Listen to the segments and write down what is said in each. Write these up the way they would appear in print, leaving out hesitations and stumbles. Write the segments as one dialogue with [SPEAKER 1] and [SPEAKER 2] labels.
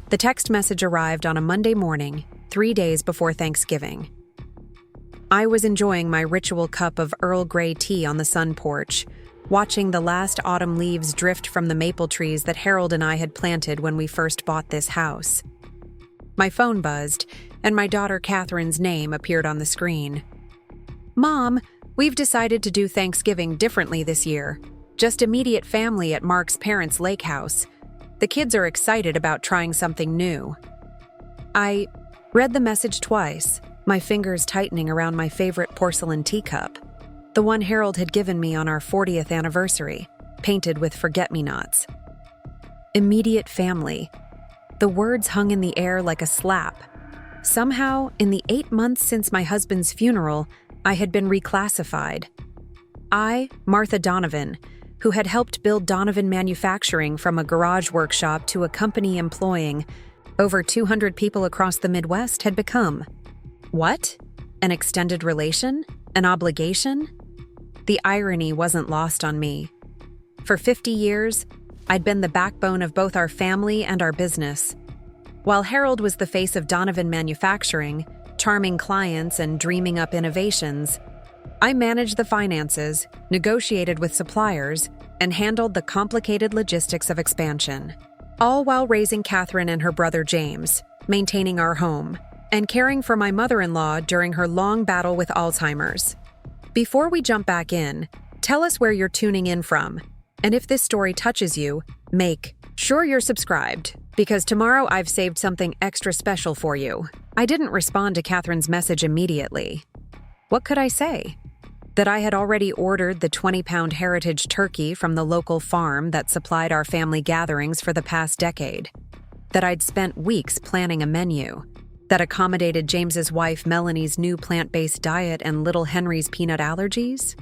[SPEAKER 1] The text message arrived on a Monday morning, 3 days before Thanksgiving. I was enjoying my ritual cup of Earl Grey tea on the sun porch, watching the last autumn leaves drift from the maple trees that Harold and I had planted when we first bought this house. My phone buzzed, and my daughter Catherine's name appeared on the screen. "Mom, we've decided to do Thanksgiving differently this year. Just immediate family at Mark's parents' lake house. The kids are excited about trying something new." I read the message twice, my fingers tightening around my favorite porcelain teacup, the one Harold had given me on our 40th anniversary, painted with forget-me-nots. Immediate family. The words hung in the air like a slap. Somehow, in the 8 months since my husband's funeral, I had been reclassified. I, Martha Donovan, who had helped build Donovan Manufacturing from a garage workshop to a company employing over 200 people across the Midwest, had become what? An extended relation? An obligation? The irony wasn't lost on me. For 50 years, I'd been the backbone of both our family and our business. While Harold was the face of Donovan Manufacturing, charming clients and dreaming up innovations, I managed the finances, negotiated with suppliers, and handled the complicated logistics of expansion, all while raising Catherine and her brother James, maintaining our home, and caring for my mother-in-law during her long battle with Alzheimer's. Before we jump back in, tell us where you're tuning in from, and if this story touches you, make sure you're subscribed, because tomorrow I've saved something extra special for you. I didn't respond to Catherine's message immediately. What could I say? That I had already ordered the 20-pound heritage turkey from the local farm that supplied our family gatherings for the past decade. That I'd spent weeks planning a menu that accommodated James's wife Melanie's new plant-based diet and little Henry's peanut allergies?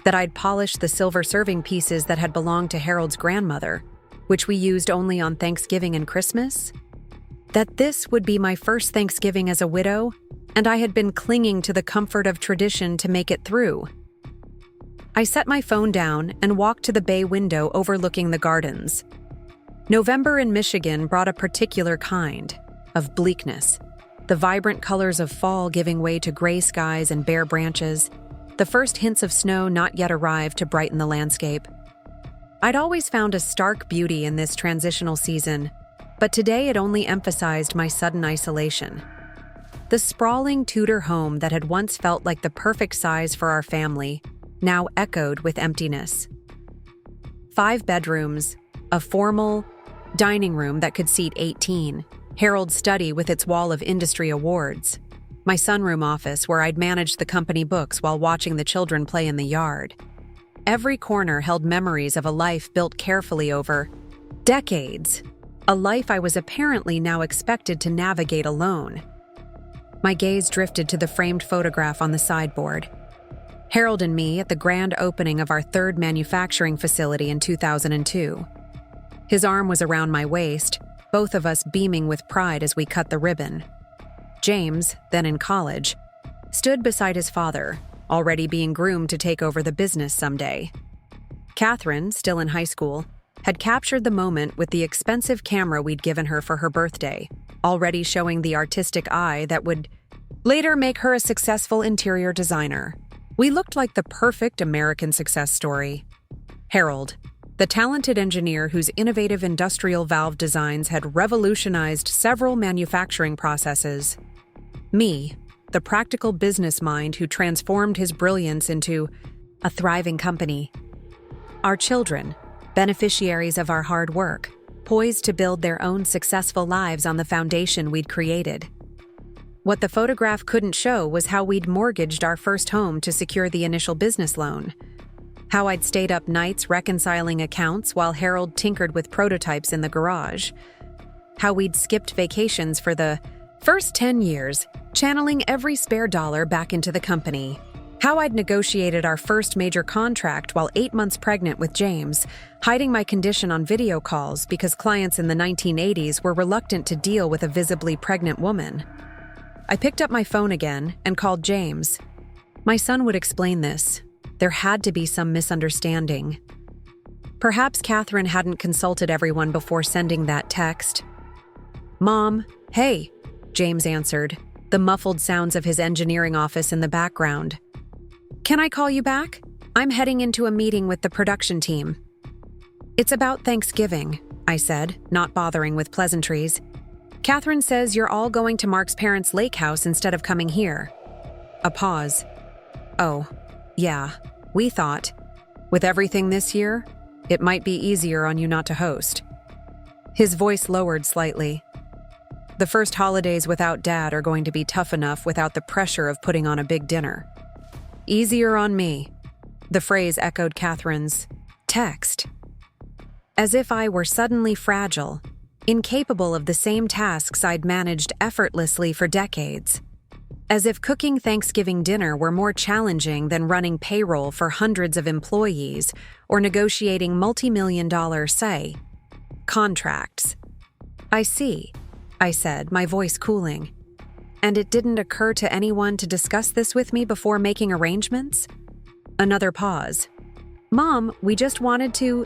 [SPEAKER 1] That I'd polished the silver serving pieces that had belonged to Harold's grandmother, which we used only on Thanksgiving and Christmas? That this would be my first Thanksgiving as a widow, and I had been clinging to the comfort of tradition to make it through. I set my phone down and walked to the bay window overlooking the gardens. November in Michigan brought a particular kind of bleakness, the vibrant colors of fall giving way to gray skies and bare branches, the first hints of snow not yet arrived to brighten the landscape. I'd always found a stark beauty in this transitional season, but today it only emphasized my sudden isolation. The sprawling Tudor home that had once felt like the perfect size for our family now echoed with emptiness. 5 bedrooms, a formal dining room that could seat 18, Harold's study with its wall of industry awards, my sunroom office where I'd managed the company books while watching the children play in the yard. Every corner held memories of a life built carefully over decades, a life I was apparently now expected to navigate alone. My gaze drifted to the framed photograph on the sideboard. Harold and me at the grand opening of our 3rd manufacturing facility in 2002. His arm was around my waist, both of us beaming with pride as we cut the ribbon. James, then in college, stood beside his father, already being groomed to take over the business someday. Catherine, still in high school, had captured the moment with the expensive camera we'd given her for her birthday, already showing the artistic eye that would later make her a successful interior designer. We looked like the perfect American success story. Harold, the talented engineer whose innovative industrial valve designs had revolutionized several manufacturing processes. Me, the practical business mind who transformed his brilliance into a thriving company. Our children, beneficiaries of our hard work, poised to build their own successful lives on the foundation we'd created. What the photograph couldn't show was how we'd mortgaged our first home to secure the initial business loan. How I'd stayed up nights reconciling accounts while Harold tinkered with prototypes in the garage. How we'd skipped vacations for the first 10 years, channeling every spare dollar back into the company. How I'd negotiated our first major contract while 8 months pregnant with James, hiding my condition on video calls because clients in the 1980s were reluctant to deal with a visibly pregnant woman. I picked up my phone again and called James. My son would explain this. There had to be some misunderstanding. Perhaps Catherine hadn't consulted everyone before sending that text. "Mom, hey," James answered, the muffled sounds of his engineering office in the background. "Can I call you back? I'm heading into a meeting with the production team." "It's about Thanksgiving," I said, not bothering with pleasantries. "Catherine says you're all going to Mark's parents' lake house instead of coming here." A pause. "Oh, yeah, we thought. With everything this year, it might be easier on you not to host." His voice lowered slightly. "The first holidays without Dad are going to be tough enough without the pressure of putting on a big dinner." "Easier on me." The phrase echoed Catherine's text. As if I were suddenly fragile, incapable of the same tasks I'd managed effortlessly for decades. As if cooking Thanksgiving dinner were more challenging than running payroll for hundreds of employees or negotiating multi-million-dollar, say, contracts. "I see," I said, my voice cooling. "And it didn't occur to anyone to discuss this with me before making arrangements?" Another pause. "Mom, we just wanted to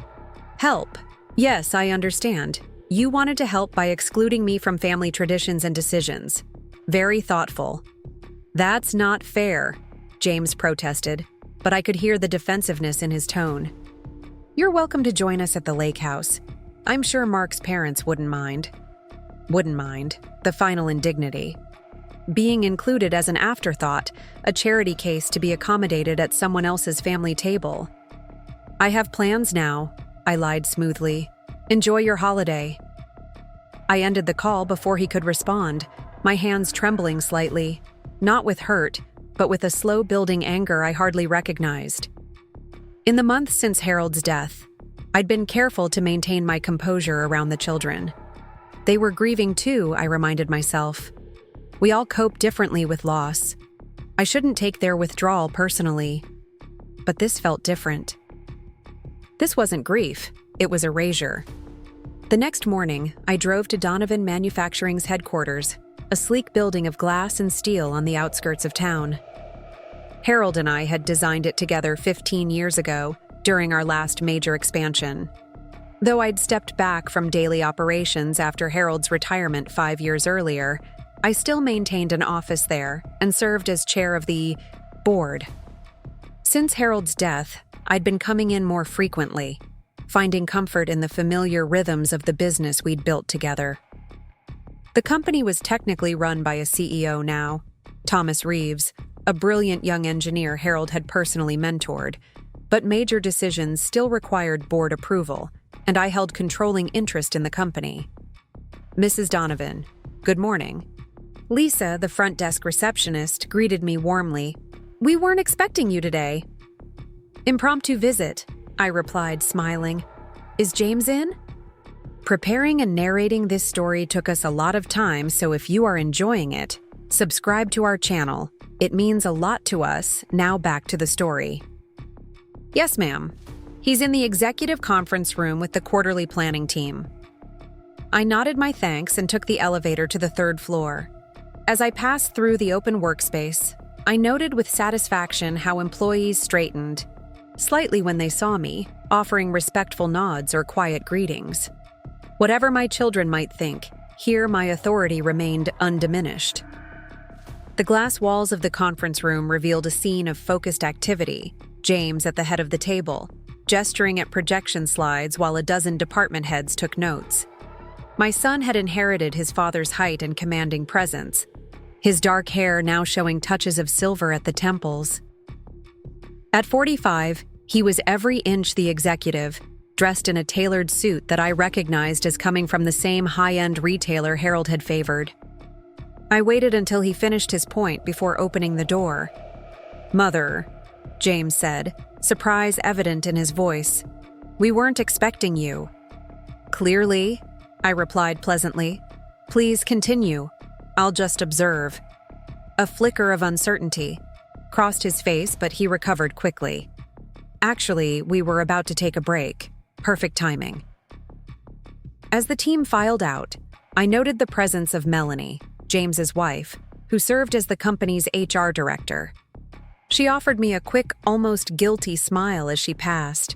[SPEAKER 1] help." "Yes, I understand. You wanted to help by excluding me from family traditions and decisions. Very thoughtful." "That's not fair," James protested, but I could hear the defensiveness in his tone. "You're welcome to join us at the lake house. I'm sure Mark's parents wouldn't mind." Wouldn't mind, the final indignity. Being included as an afterthought, a charity case to be accommodated at someone else's family table. "I have plans now," I lied smoothly. "Enjoy your holiday." I ended the call before he could respond, my hands trembling slightly, not with hurt, but with a slow-building anger I hardly recognized. In the months since Harold's death, I'd been careful to maintain my composure around the children. They were grieving too, I reminded myself. We all cope differently with loss. I shouldn't take their withdrawal personally. But this felt different. This wasn't grief, it was erasure. The next morning, I drove to Donovan Manufacturing's headquarters, a sleek building of glass and steel on the outskirts of town. Harold and I had designed it together 15 years ago, during our last major expansion. Though I'd stepped back from daily operations after Harold's retirement 5 years earlier, I still maintained an office there and served as chair of the board. Since Harold's death, I'd been coming in more frequently, finding comfort in the familiar rhythms of the business we'd built together. The company was technically run by a CEO now, Thomas Reeves, a brilliant young engineer Harold had personally mentored, but major decisions still required board approval, and I held controlling interest in the company. "Mrs. Donovan, good morning." Lisa, the front desk receptionist, greeted me warmly. "We weren't expecting you today." "Impromptu visit," I replied, smiling. "Is James in?" Preparing and narrating this story took us a lot of time, so if you are enjoying it, subscribe to our channel. It means a lot to us. Now back to the story. "Yes, ma'am. He's in the executive conference room with the quarterly planning team." I nodded my thanks and took the elevator to the 3rd floor. As I passed through the open workspace, I noted with satisfaction how employees straightened, slightly when they saw me, offering respectful nods or quiet greetings. Whatever my children might think, here my authority remained undiminished. The glass walls of the conference room revealed a scene of focused activity, James at the head of the table, gesturing at projection slides while a dozen department heads took notes. My son had inherited his father's height and commanding presence, his dark hair now showing touches of silver at the temples. At 45, he was every inch the executive, dressed in a tailored suit that I recognized as coming from the same high-end retailer Harold had favored. I waited until he finished his point before opening the door. "Mother," James said, surprise evident in his voice. "We weren't expecting you." "Clearly," I replied pleasantly. "Please continue. I'll just observe." A flicker of uncertainty crossed his face, but he recovered quickly. "Actually, we were about to take a break. Perfect timing." As the team filed out, I noted the presence of Melanie, James's wife, who served as the company's HR director. She offered me a quick, almost guilty smile as she passed.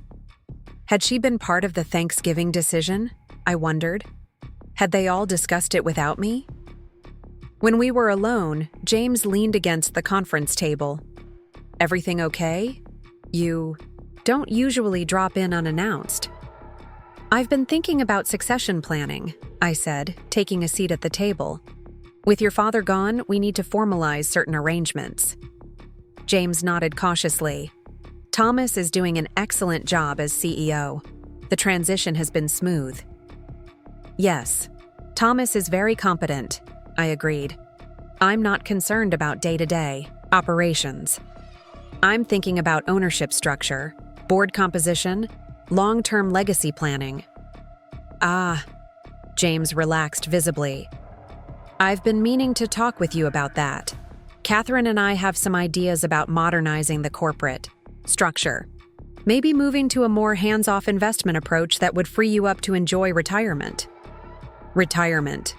[SPEAKER 1] Had she been part of the Thanksgiving decision? I wondered. Had they all discussed it without me? When we were alone, James leaned against the conference table. "Everything okay? You don't usually drop in unannounced." "I've been thinking about succession planning," I said, taking a seat at the table. "With your father gone, we need to formalize certain arrangements." James nodded cautiously. "Thomas is doing an excellent job as CEO. The transition has been smooth." "Yes, Thomas is very competent," I agreed. "I'm not concerned about day-to-day operations. I'm thinking about ownership structure, board composition, long-term legacy planning." "Ah," James relaxed visibly. "I've been meaning to talk with you about that. Catherine and I have some ideas about modernizing the corporate structure. Maybe moving to a more hands-off investment approach that would free you up to enjoy retirement." Retirement.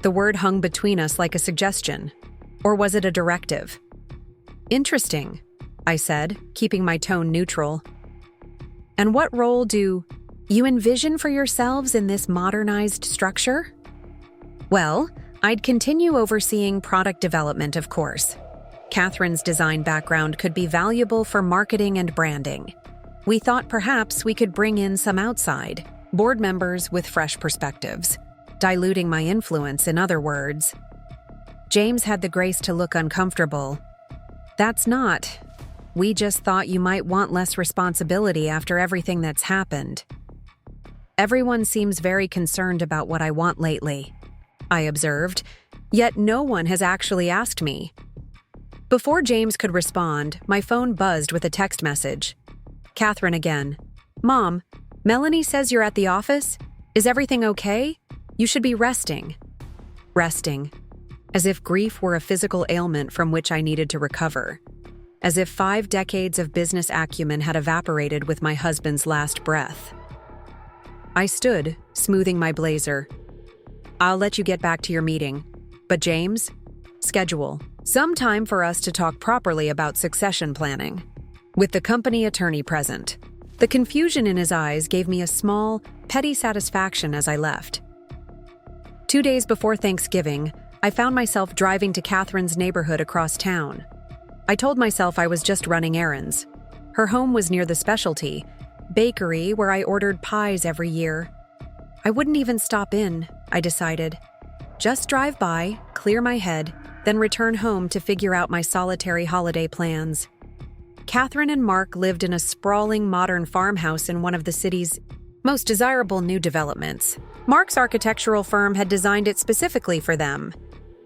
[SPEAKER 1] The word hung between us like a suggestion. Or was it a directive? "Interesting," I said, keeping my tone neutral. "And what role do you envision for yourselves in this modernized structure?" "Well, I'd continue overseeing product development, of course. Catherine's design background could be valuable for marketing and branding. We thought perhaps we could bring in some outside board members with fresh perspectives, diluting my influence, in other words." James had the grace to look uncomfortable. "That's not. We just thought you might want less responsibility after everything that's happened." "Everyone seems very concerned about what I want lately," I observed, "yet no one has actually asked me." Before James could respond, my phone buzzed with a text message. Catherine again. "Mom, Melanie says you're at the office. Is everything okay? You should be resting." Resting. As if grief were a physical ailment from which I needed to recover. As if 5 decades of business acumen had evaporated with my husband's last breath. I stood, smoothing my blazer. "I'll let you get back to your meeting. But James, schedule some time for us to talk properly about succession planning." With the company attorney present. The confusion in his eyes gave me a small, petty satisfaction as I left. 2 days before Thanksgiving, I found myself driving to Catherine's neighborhood across town. I told myself I was just running errands. Her home was near the specialty bakery where I ordered pies every year. I wouldn't even stop in, I decided. Just drive by, clear my head, then return home to figure out my solitary holiday plans. Catherine and Mark lived in a sprawling modern farmhouse in one of the city's most desirable new developments. Mark's architectural firm had designed it specifically for them,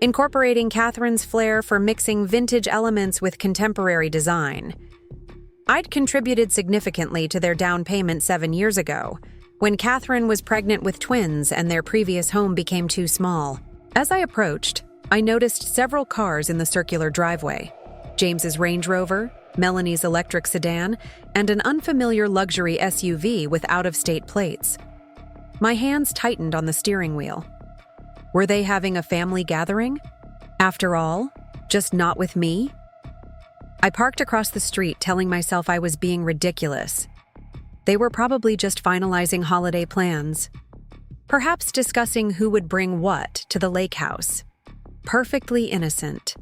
[SPEAKER 1] incorporating Catherine's flair for mixing vintage elements with contemporary design. I'd contributed significantly to their down payment 7 years ago, when Catherine was pregnant with twins and their previous home became too small. As I approached, I noticed several cars in the circular driveway. James's Range Rover, Melanie's electric sedan, and an unfamiliar luxury SUV with out-of-state plates. My hands tightened on the steering wheel. Were they having a family gathering? After all, just not with me? I parked across the street, telling myself I was being ridiculous. They were probably just finalizing holiday plans. Perhaps discussing who would bring what to the lake house. Perfectly innocent.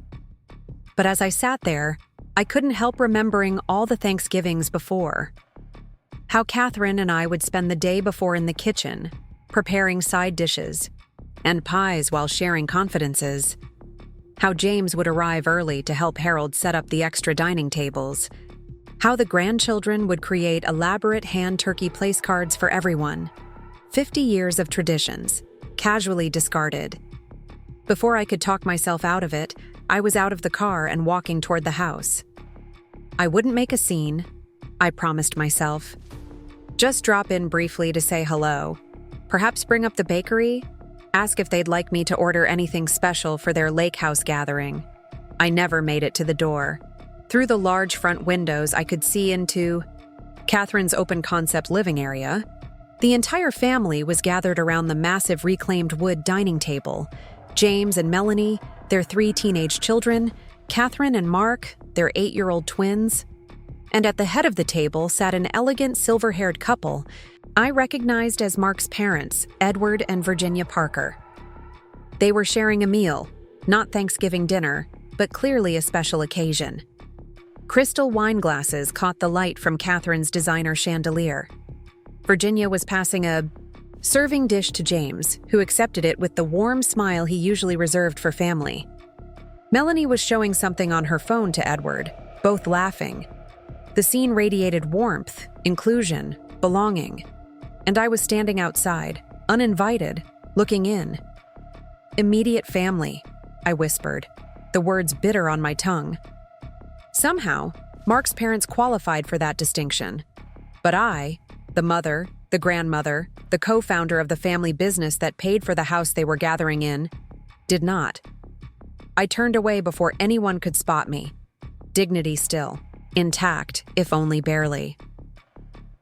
[SPEAKER 1] But as I sat there, I couldn't help remembering all the Thanksgivings before. How Catherine and I would spend the day before in the kitchen, preparing side dishes, and pies while sharing confidences. How James would arrive early to help Harold set up the extra dining tables. How the grandchildren would create elaborate hand turkey place cards for everyone. 50 years of traditions, casually discarded. Before I could talk myself out of it, I was out of the car and walking toward the house. I wouldn't make a scene, I promised myself. Just drop in briefly to say hello. Perhaps bring up the bakery, ask if they'd like me to order anything special for their lake house gathering. I never made it to the door. Through the large front windows, I could see into Catherine's open-concept living area. The entire family was gathered around the massive reclaimed wood dining table. James and Melanie, their 3 teenage children, Catherine and Mark, their 8-year-old twins. And at the head of the table sat an elegant silver-haired couple, I recognized as Mark's parents, Edward and Virginia Parker. They were sharing a meal, not Thanksgiving dinner, but clearly a special occasion. Crystal wine glasses caught the light from Catherine's designer chandelier. Virginia was passing a serving dish to James, who accepted it with the warm smile he usually reserved for family. Melanie was showing something on her phone to Edward, both laughing. The scene radiated warmth, inclusion, belonging. And I was standing outside, uninvited, looking in. Immediate family, I whispered, the words bitter on my tongue. Somehow, Mark's parents qualified for that distinction. But I, the mother, the grandmother, the co-founder of the family business that paid for the house they were gathering in, did not. I turned away before anyone could spot me. Dignity still, intact, if only barely.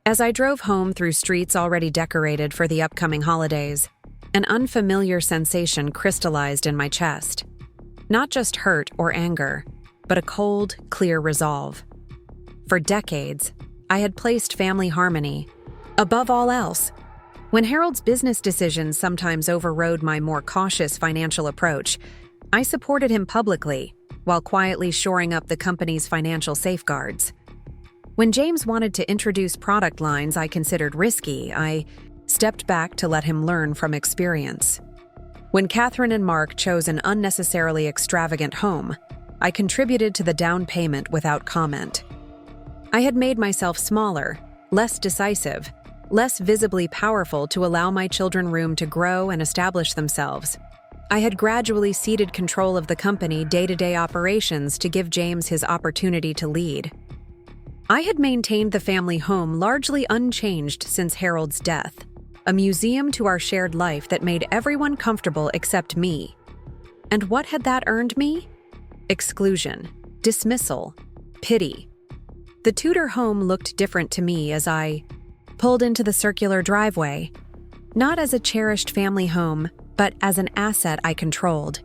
[SPEAKER 1] As I drove home through streets already decorated for the upcoming holidays, an unfamiliar sensation crystallized in my chest. Not just hurt or anger, but a cold, clear resolve. For decades, I had placed family harmony above all else. When Harold's business decisions sometimes overrode my more cautious financial approach, I supported him publicly while quietly shoring up the company's financial safeguards. When James wanted to introduce product lines I considered risky, I stepped back to let him learn from experience. When Catherine and Mark chose an unnecessarily extravagant home, I contributed to the down payment without comment. I had made myself smaller, less decisive, less visibly powerful to allow my children room to grow and establish themselves. I had gradually ceded control of the company day-to-day operations to give James his opportunity to lead. I had maintained the family home largely unchanged since Harold's death, a museum to our shared life that made everyone comfortable except me. And what had that earned me? Exclusion, dismissal, pity. The Tudor home looked different to me as I pulled into the circular driveway, not as a cherished family home, but as an asset I controlled.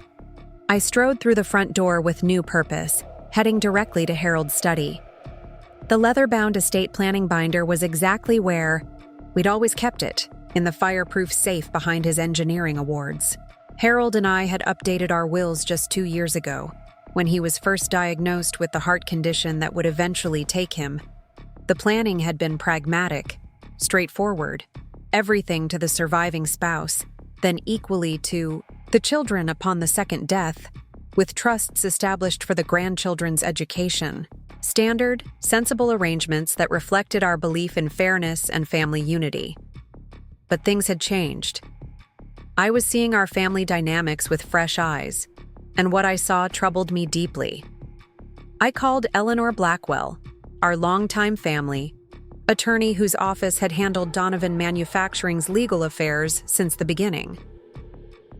[SPEAKER 1] I strode through the front door with new purpose, heading directly to Harold's study. The leather-bound estate planning binder was exactly where we'd always kept it, in the fireproof safe behind his engineering awards. Harold and I had updated our wills just 2 years ago, when he was first diagnosed with the heart condition that would eventually take him. The planning had been pragmatic, straightforward, everything to the surviving spouse, then equally to the children upon the second death, with trusts established for the grandchildren's education. Standard, sensible arrangements that reflected our belief in fairness and family unity. But things had changed. I was seeing our family dynamics with fresh eyes, and what I saw troubled me deeply. I called Eleanor Blackwell, our longtime family, attorney whose office had handled Donovan Manufacturing's legal affairs since the beginning.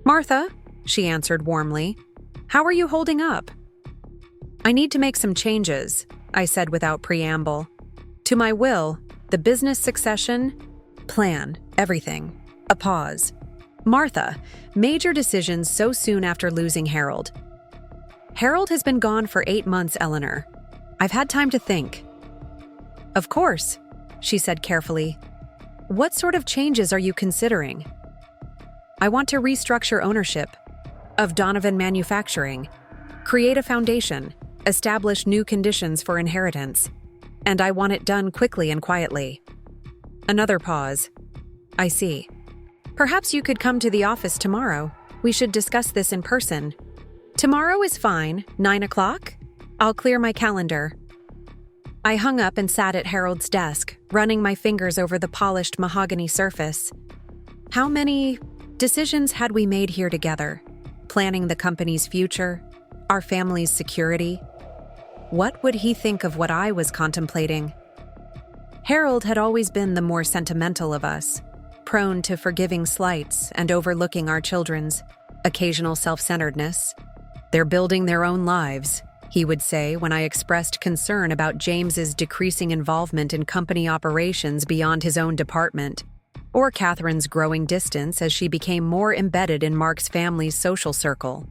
[SPEAKER 1] "Martha," she answered warmly, "how are you holding up?" "I need to make some changes," I said without preamble. "To my will, the business succession, plan, everything." A pause. "Martha, major decisions so soon after losing Harold." "Harold has been gone for 8 months, Eleanor. I've had time to think." "Of course," she said carefully. "What sort of changes are you considering?" "I want to restructure ownership of Donovan Manufacturing, create a foundation, establish new conditions for inheritance, and I want it done quickly and quietly." Another pause. "I see. Perhaps you could come to the office tomorrow. We should discuss this in person." "Tomorrow is fine. 9 o'clock? I'll clear my calendar." I hung up and sat at Harold's desk, running my fingers over the polished mahogany surface. How many decisions had we made here together? Planning the company's future, our family's security. What would he think of what I was contemplating? Harold had always been the more sentimental of us, prone to forgiving slights and overlooking our children's occasional self-centeredness. "They're building their own lives," he would say when I expressed concern about James's decreasing involvement in company operations beyond his own department, or Catherine's growing distance as she became more embedded in Mark's family's social circle.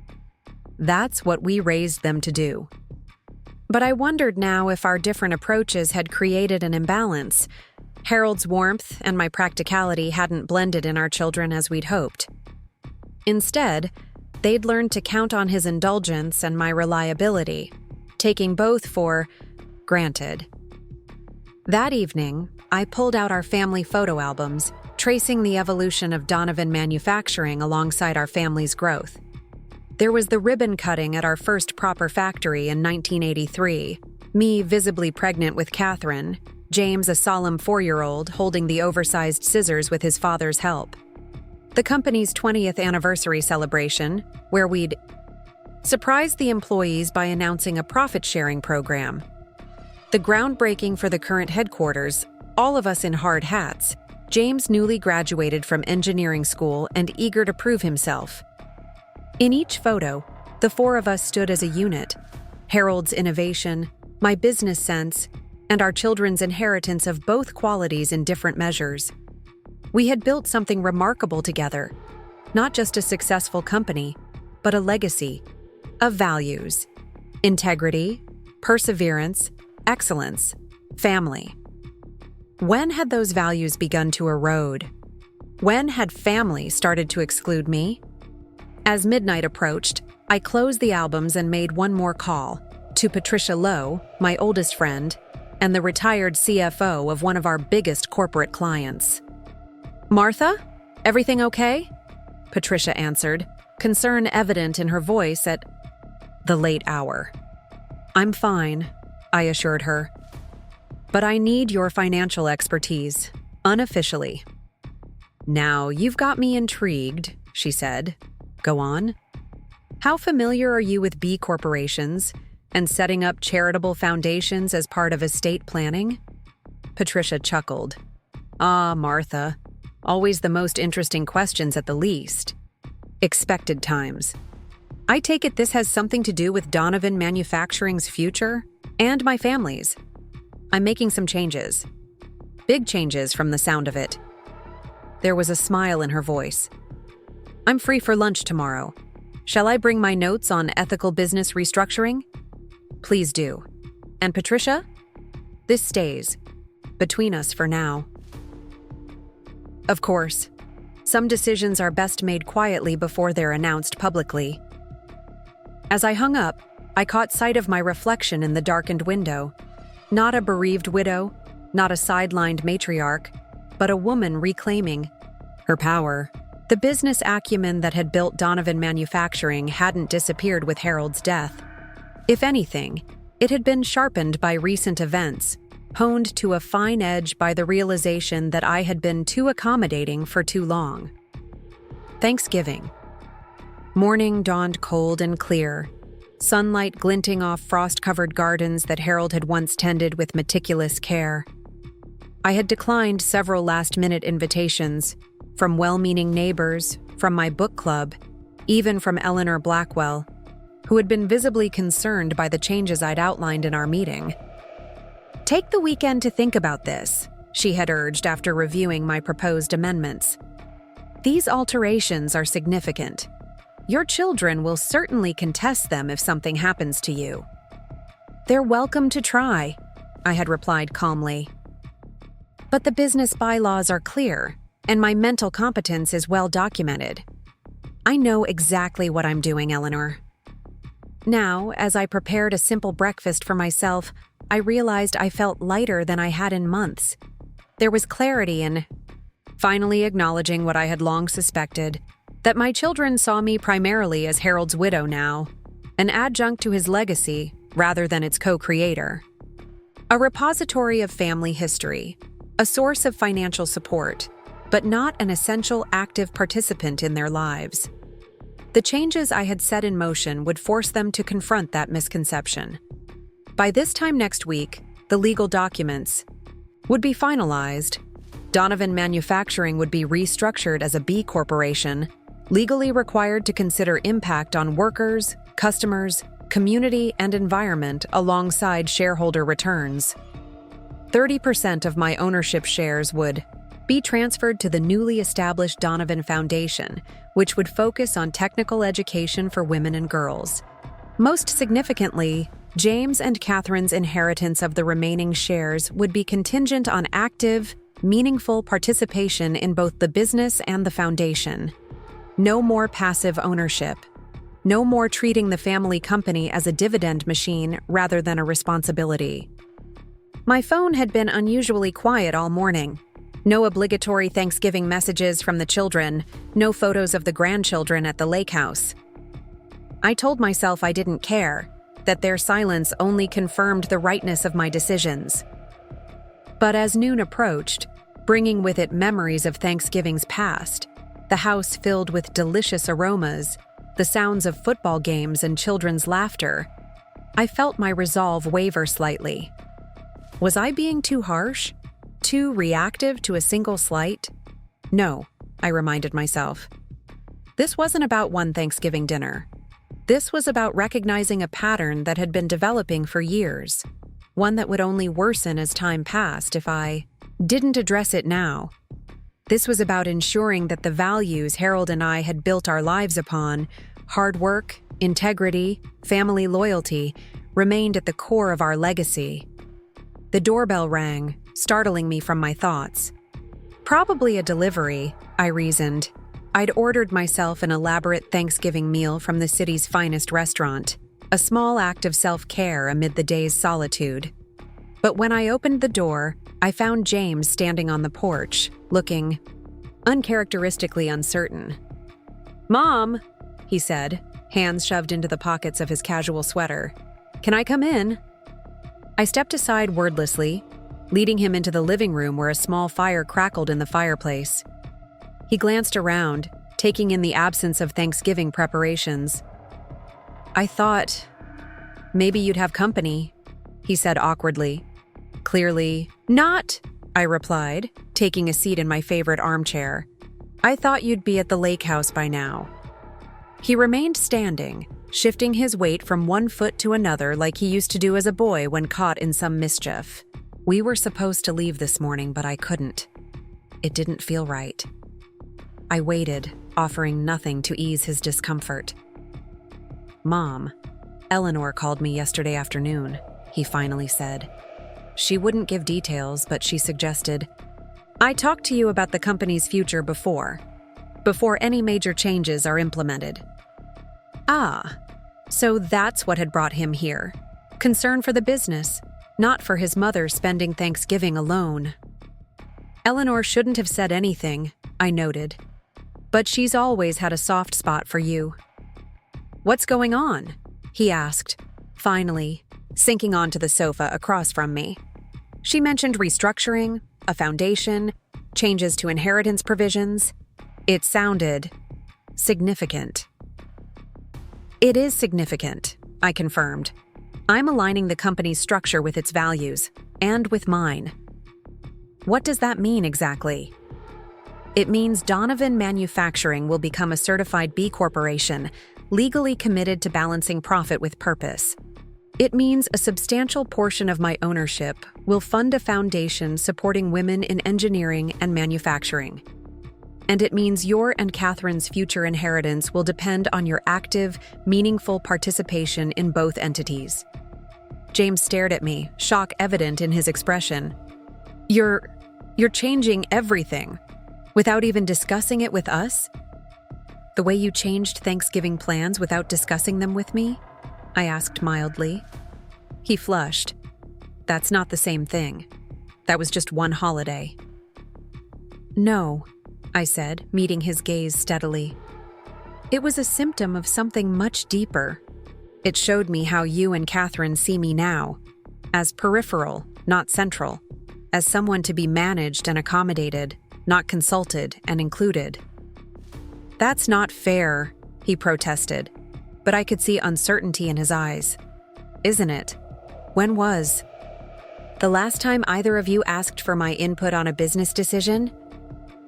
[SPEAKER 1] That's what we raised them to do. But I wondered now if our different approaches had created an imbalance, Harold's warmth and my practicality hadn't blended in our children as we'd hoped. Instead, they'd learned to count on his indulgence and my reliability, taking both for granted. That evening, I pulled out our family photo albums, tracing the evolution of Donovan Manufacturing alongside our family's growth. There was the ribbon cutting at our first proper factory in 1983, me visibly pregnant with Catherine, James a solemn 4-year-old holding the oversized scissors with his father's help. The company's 20th anniversary celebration, where we'd surprised the employees by announcing a profit-sharing program. The groundbreaking for the current headquarters, all of us in hard hats, James newly graduated from engineering school and eager to prove himself. In each photo, the 4 of us stood as a unit, Harold's innovation, my business sense, and our children's inheritance of both qualities in different measures. We had built something remarkable together, not just a successful company, but a legacy of values, integrity, perseverance, excellence, family. When had those values begun to erode? When had family started to exclude me? As midnight approached, I closed the albums and made one more call to Patricia Lowe, my oldest friend, and the retired CFO of one of our biggest corporate clients. "Martha, everything okay?" Patricia answered, concern evident in her voice at the late hour. "I'm fine," I assured her. "But I need your financial expertise, unofficially." "Now, you've got me intrigued," she said. "Go on. How familiar are you with B corporations and setting up charitable foundations as part of estate planning?" Patricia chuckled. "Ah, Martha, always the most interesting questions at the least. Expected times. I take it this has something to do with Donovan Manufacturing's future and my family's. I'm making some changes. Big changes from the sound of it." There was a smile in her voice. "I'm free for lunch tomorrow. Shall I bring my notes on ethical business restructuring?" "Please do. And Patricia? This stays between us for now." Of course, some decisions are best made quietly before they're announced publicly. As I hung up, I caught sight of my reflection in the darkened window. Not a bereaved widow, not a sidelined matriarch, but a woman reclaiming her power. The business acumen that had built Donovan Manufacturing hadn't disappeared with Harold's death. If anything, it had been sharpened by recent events, honed to a fine edge by the realization that I had been too accommodating for too long. Thanksgiving. Morning dawned cold and clear, sunlight glinting off frost-covered gardens that Harold had once tended with meticulous care. I had declined several last-minute invitations, from well-meaning neighbors, from my book club, even from Eleanor Blackwell, who had been visibly concerned by the changes I'd outlined in our meeting. "Take the weekend to think about this," she had urged after reviewing my proposed amendments. "These alterations are significant. Your children will certainly contest them if something happens to you." "They're welcome to try," I had replied calmly. "But the business bylaws are clear, and my mental competence is well documented. I know exactly what I'm doing, Eleanor." Now, as I prepared a simple breakfast for myself, I realized I felt lighter than I had in months. There was clarity in finally acknowledging what I had long suspected, that my children saw me primarily as Harold's widow now, an adjunct to his legacy rather than its co-creator. A repository of family history, a source of financial support, but not an essential active participant in their lives. The changes I had set in motion would force them to confront that misconception. By this time next week, the legal documents would be finalized. Donovan Manufacturing would be restructured as a B corporation, legally required to consider impact on workers, customers, community, and environment alongside shareholder returns. 30% of my ownership shares would be transferred to the newly established Donovan Foundation, which would focus on technical education for women and girls. Most significantly, James and Catherine's inheritance of the remaining shares would be contingent on active, meaningful participation in both the business and the foundation. No more passive ownership. No more treating the family company as a dividend machine rather than a responsibility. My phone had been unusually quiet all morning. No obligatory Thanksgiving messages from the children, no photos of the grandchildren at the lake house. I told myself I didn't care, that their silence only confirmed the rightness of my decisions. But as noon approached, bringing with it memories of Thanksgivings past, the house filled with delicious aromas, the sounds of football games and children's laughter, I felt my resolve waver slightly. Was I being too harsh? Too reactive to a single slight? No, I reminded myself. This wasn't about one Thanksgiving dinner. This was about recognizing a pattern that had been developing for years, one that would only worsen as time passed if I didn't address it now. This was about ensuring that the values Harold and I had built our lives upon, hard work, integrity, family loyalty, remained at the core of our legacy. The doorbell rang, startling me from my thoughts. Probably a delivery, I reasoned. I'd ordered myself an elaborate Thanksgiving meal from the city's finest restaurant, a small act of self-care amid the day's solitude. But when I opened the door, I found James standing on the porch, looking uncharacteristically uncertain. "Mom," he said, hands shoved into the pockets of his casual sweater. "Can I come in?" I stepped aside wordlessly, leading him into the living room where a small fire crackled in the fireplace. He glanced around, taking in the absence of Thanksgiving preparations. "I thought maybe you'd have company," he said awkwardly. "Clearly not," I replied, taking a seat in my favorite armchair. "I thought you'd be at the lake house by now." He remained standing, shifting his weight from one foot to another like he used to do as a boy when caught in some mischief. We were supposed to leave this morning, but I couldn't. It didn't feel right. I waited, offering nothing to ease his discomfort. "Mom, Eleanor called me yesterday afternoon," he finally said. She wouldn't give details, but she suggested, "I talked to you about the company's future before any major changes are implemented." Ah, so that's what had brought him here. Concern for the business, not for his mother spending Thanksgiving alone. "Eleanor shouldn't have said anything," I noted. "But she's always had a soft spot for you." "What's going on?" he asked, finally, sinking onto the sofa across from me. She mentioned restructuring, a foundation, changes to inheritance provisions. It sounded significant. "It is significant," I confirmed. "I'm aligning the company's structure with its values, and with mine." "What does that mean exactly?" "It means Donovan Manufacturing will become a certified B Corporation, legally committed to balancing profit with purpose. It means a substantial portion of my ownership will fund a foundation supporting women in engineering and manufacturing. And it means your and Catherine's future inheritance will depend on your active, meaningful participation in both entities." James stared at me, shock evident in his expression. You're changing everything, without even discussing it with us?" "The way you changed Thanksgiving plans without discussing them with me?" I asked mildly. He flushed. "That's not the same thing. That was just one holiday." "No," I said, meeting his gaze steadily. "It was a symptom of something much deeper. It showed me how you and Catherine see me now, as peripheral, not central, as someone to be managed and accommodated, not consulted and included." "That's not fair," he protested, but I could see uncertainty in his eyes. "Isn't it? When was the last time either of you asked for my input on a business decision?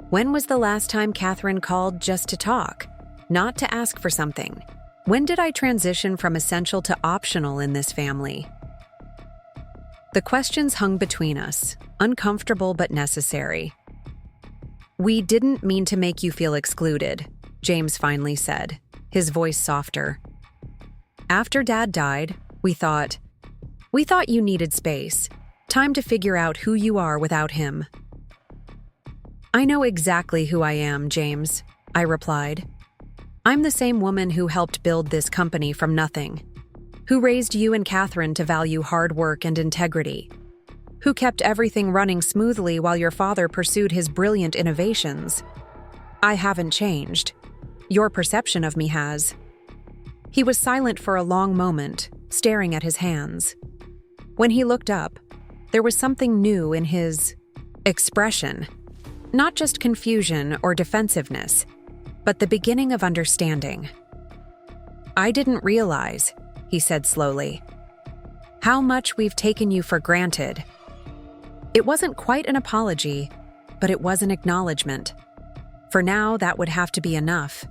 [SPEAKER 1] When was the last time Catherine called just to talk, not to ask for something? When did I transition from essential to optional in this family?" The questions hung between us, uncomfortable but necessary. "We didn't mean to make you feel excluded," James finally said, his voice softer. "After Dad died, we thought you needed space, time to figure out who you are without him." I know exactly who I am, James, I replied. I'm the same woman who helped build this company from nothing, who raised you and Catherine to value hard work and integrity, who kept everything running smoothly while your father pursued his brilliant innovations. I haven't changed. Your perception of me has. He was silent for a long moment, staring at his hands. When he looked up, there was something new in his expression. Not just confusion or defensiveness, but the beginning of understanding. I didn't realize, he said slowly, how much we've taken you for granted. It wasn't quite an apology, but it was an acknowledgement. For now, that would have to be enough.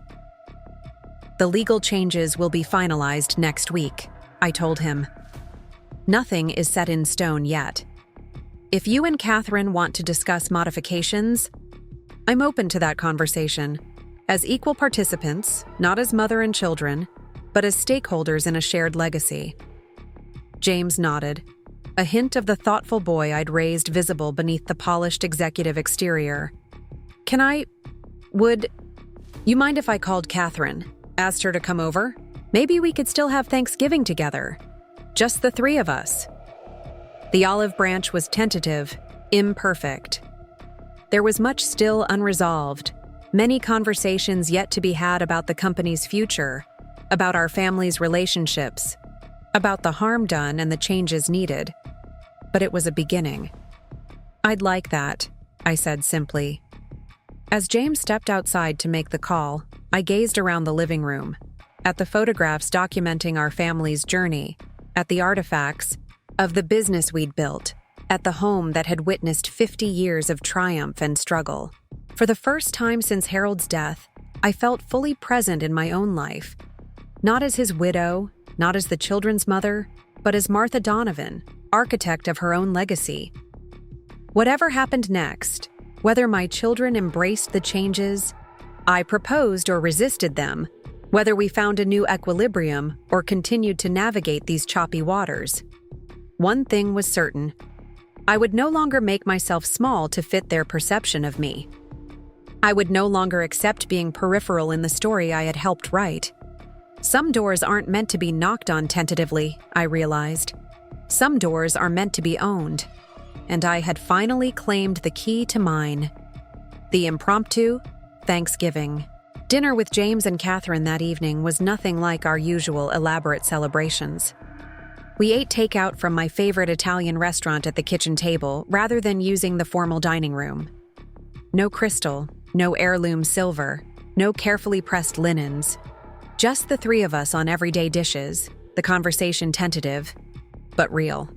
[SPEAKER 1] The legal changes will be finalized next week, I told him. Nothing is set in stone yet. If you and Catherine want to discuss modifications, I'm open to that conversation, as equal participants, not as mother and children, but as stakeholders in a shared legacy. James nodded, a hint of the thoughtful boy I'd raised visible beneath the polished executive exterior. Would you mind if I called Catherine, asked her to come over? Maybe we could still have Thanksgiving together. Just the three of us. The olive branch was tentative, imperfect. There was much still unresolved, many conversations yet to be had about the company's future, about our family's relationships, about the harm done and the changes needed. But it was a beginning. I'd like that, I said simply. As James stepped outside to make the call, I gazed around the living room, at the photographs documenting our family's journey, at the artifacts of the business we'd built, at the home that had witnessed 50 years of triumph and struggle. For the first time since Harold's death, I felt fully present in my own life. Not as his widow, not as the children's mother, but as Martha Donovan, architect of her own legacy. Whatever happened next, whether my children embraced the changes I proposed or resisted them, whether we found a new equilibrium or continued to navigate these choppy waters, one thing was certain. I would no longer make myself small to fit their perception of me. I would no longer accept being peripheral in the story I had helped write. Some doors aren't meant to be knocked on tentatively, I realized. Some doors are meant to be owned. And I had finally claimed the key to mine. The impromptu Thanksgiving. Dinner with James and Catherine that evening was nothing like our usual elaborate celebrations. We ate takeout from my favorite Italian restaurant at the kitchen table rather than using the formal dining room. No crystal, no heirloom silver, no carefully pressed linens. Just the three of us on everyday dishes, the conversation tentative, but real.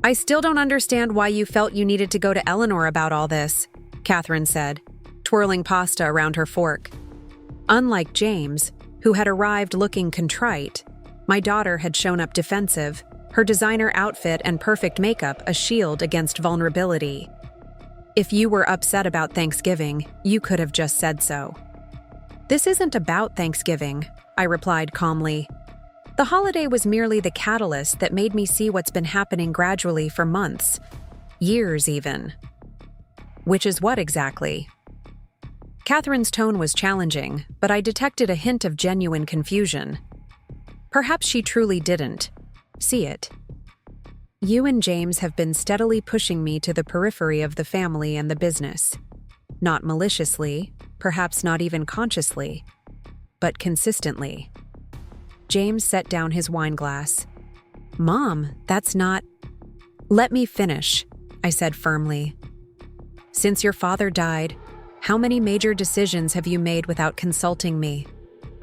[SPEAKER 1] I still don't understand why you felt you needed to go to Eleanor about all this, Catherine said, twirling pasta around her fork. Unlike James, who had arrived looking contrite, my daughter had shown up defensive, her designer outfit and perfect makeup a shield against vulnerability. If you were upset about Thanksgiving, you could have just said so. This isn't about Thanksgiving, I replied calmly. The holiday was merely the catalyst that made me see what's been happening gradually for months, years even. Which is what exactly? Catherine's tone was challenging, but I detected a hint of genuine confusion. Perhaps she truly didn't see it. You and James have been steadily pushing me to the periphery of the family and the business. Not maliciously, perhaps not even consciously, but consistently. James set down his wine glass. Mom, that's not... Let me finish, I said firmly. Since your father died, how many major decisions have you made without consulting me?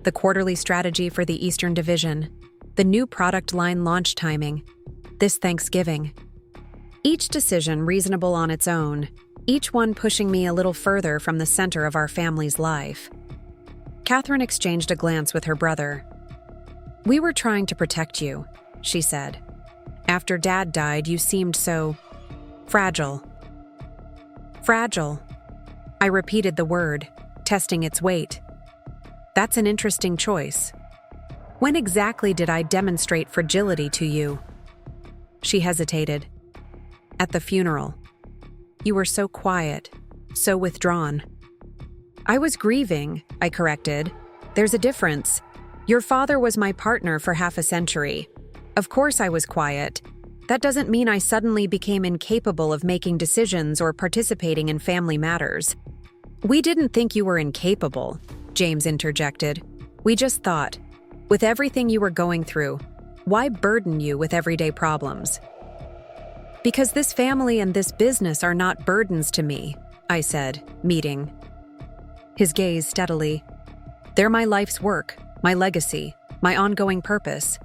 [SPEAKER 1] The quarterly strategy for the Eastern Division, the new product line launch timing, this Thanksgiving. Each decision reasonable on its own, each one pushing me a little further from the center of our family's life. Catherine exchanged a glance with her brother. We were trying to protect you, she said. After Dad died, you seemed so... fragile. Fragile. I repeated the word, testing its weight. That's an interesting choice. When exactly did I demonstrate fragility to you? She hesitated. At the funeral. You were so quiet, so withdrawn. I was grieving, I corrected. There's a difference. Your father was my partner for half a century. Of course I was quiet. That doesn't mean I suddenly became incapable of making decisions or participating in family matters. We didn't think you were incapable, James interjected. We just thought, with everything you were going through, why burden you with everyday problems? Because this family and this business are not burdens to me, I said, meeting his gaze steadily. They're my life's work, my legacy, my ongoing purpose.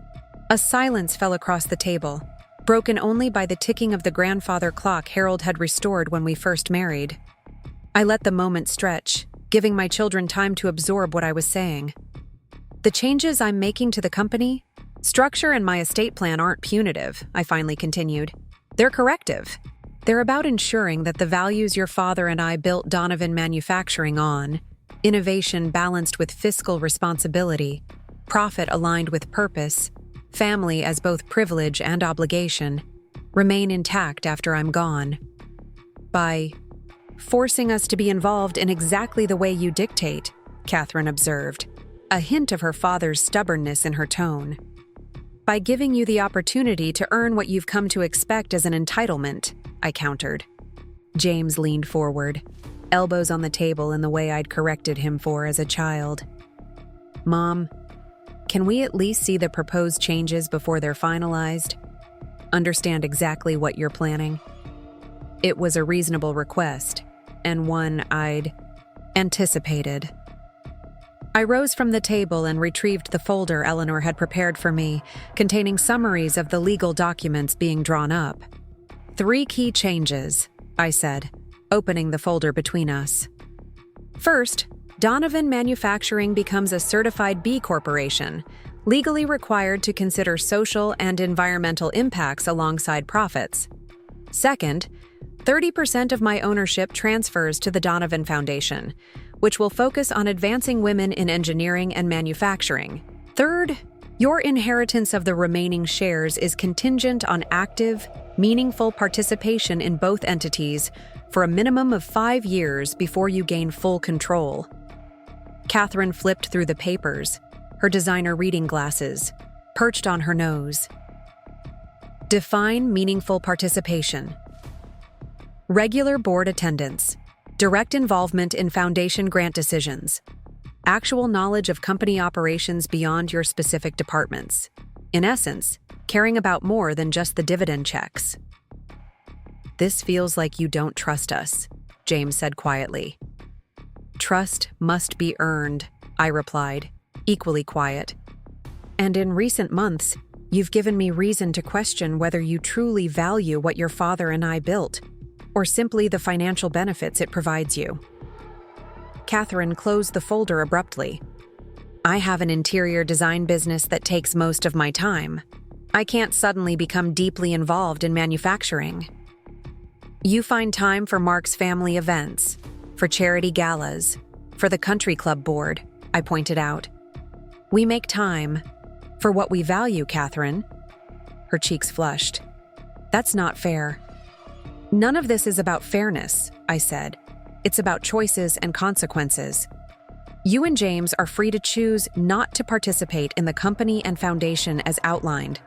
[SPEAKER 1] A silence fell across the table, broken only by the ticking of the grandfather clock Harold had restored when we first married. I let the moment stretch, giving my children time to absorb what I was saying. The changes I'm making to the company, structure, and my estate plan aren't punitive, I finally continued. They're corrective. They're about ensuring that the values your father and I built Donovan Manufacturing on, innovation balanced with fiscal responsibility, profit aligned with purpose, family as both privilege and obligation, remain intact after I'm gone. By forcing us to be involved in exactly the way you dictate, Catherine observed, a hint of her father's stubbornness in her tone. By giving you the opportunity to earn what you've come to expect as an entitlement, I countered. James leaned forward, elbows on the table in the way I'd corrected him for as a child. Mom, can we at least see the proposed changes before they're finalized? Understand exactly what you're planning? It was a reasonable request, and one I'd anticipated. I rose from the table and retrieved the folder Eleanor had prepared for me, containing summaries of the legal documents being drawn up. 3 key changes, I said, opening the folder between us. First, Donovan Manufacturing becomes a certified B Corporation, legally required to consider social and environmental impacts alongside profits. Second, 30% of my ownership transfers to the Donovan Foundation, which will focus on advancing women in engineering and manufacturing. Third, your inheritance of the remaining shares is contingent on active, meaningful participation in both entities for a minimum of 5 years before you gain full control. Catherine flipped through the papers, her designer reading glasses, perched on her nose. Define meaningful participation. Regular board attendance, direct involvement in foundation grant decisions, actual knowledge of company operations beyond your specific departments. In essence, caring about more than just the dividend checks. This feels like you don't trust us, James said quietly. Trust must be earned, I replied, equally quiet. And in recent months, you've given me reason to question whether you truly value what your father and I built, or simply the financial benefits it provides you. Catherine closed the folder abruptly. I have an interior design business that takes most of my time. I can't suddenly become deeply involved in manufacturing. You find time for Mark's family events, for charity galas, for the country club board, I pointed out. We make time for what we value, Catherine. Her cheeks flushed. That's not fair. None of this is about fairness, I said. It's about choices and consequences. You and James are free to choose not to participate in the company and foundation as outlined.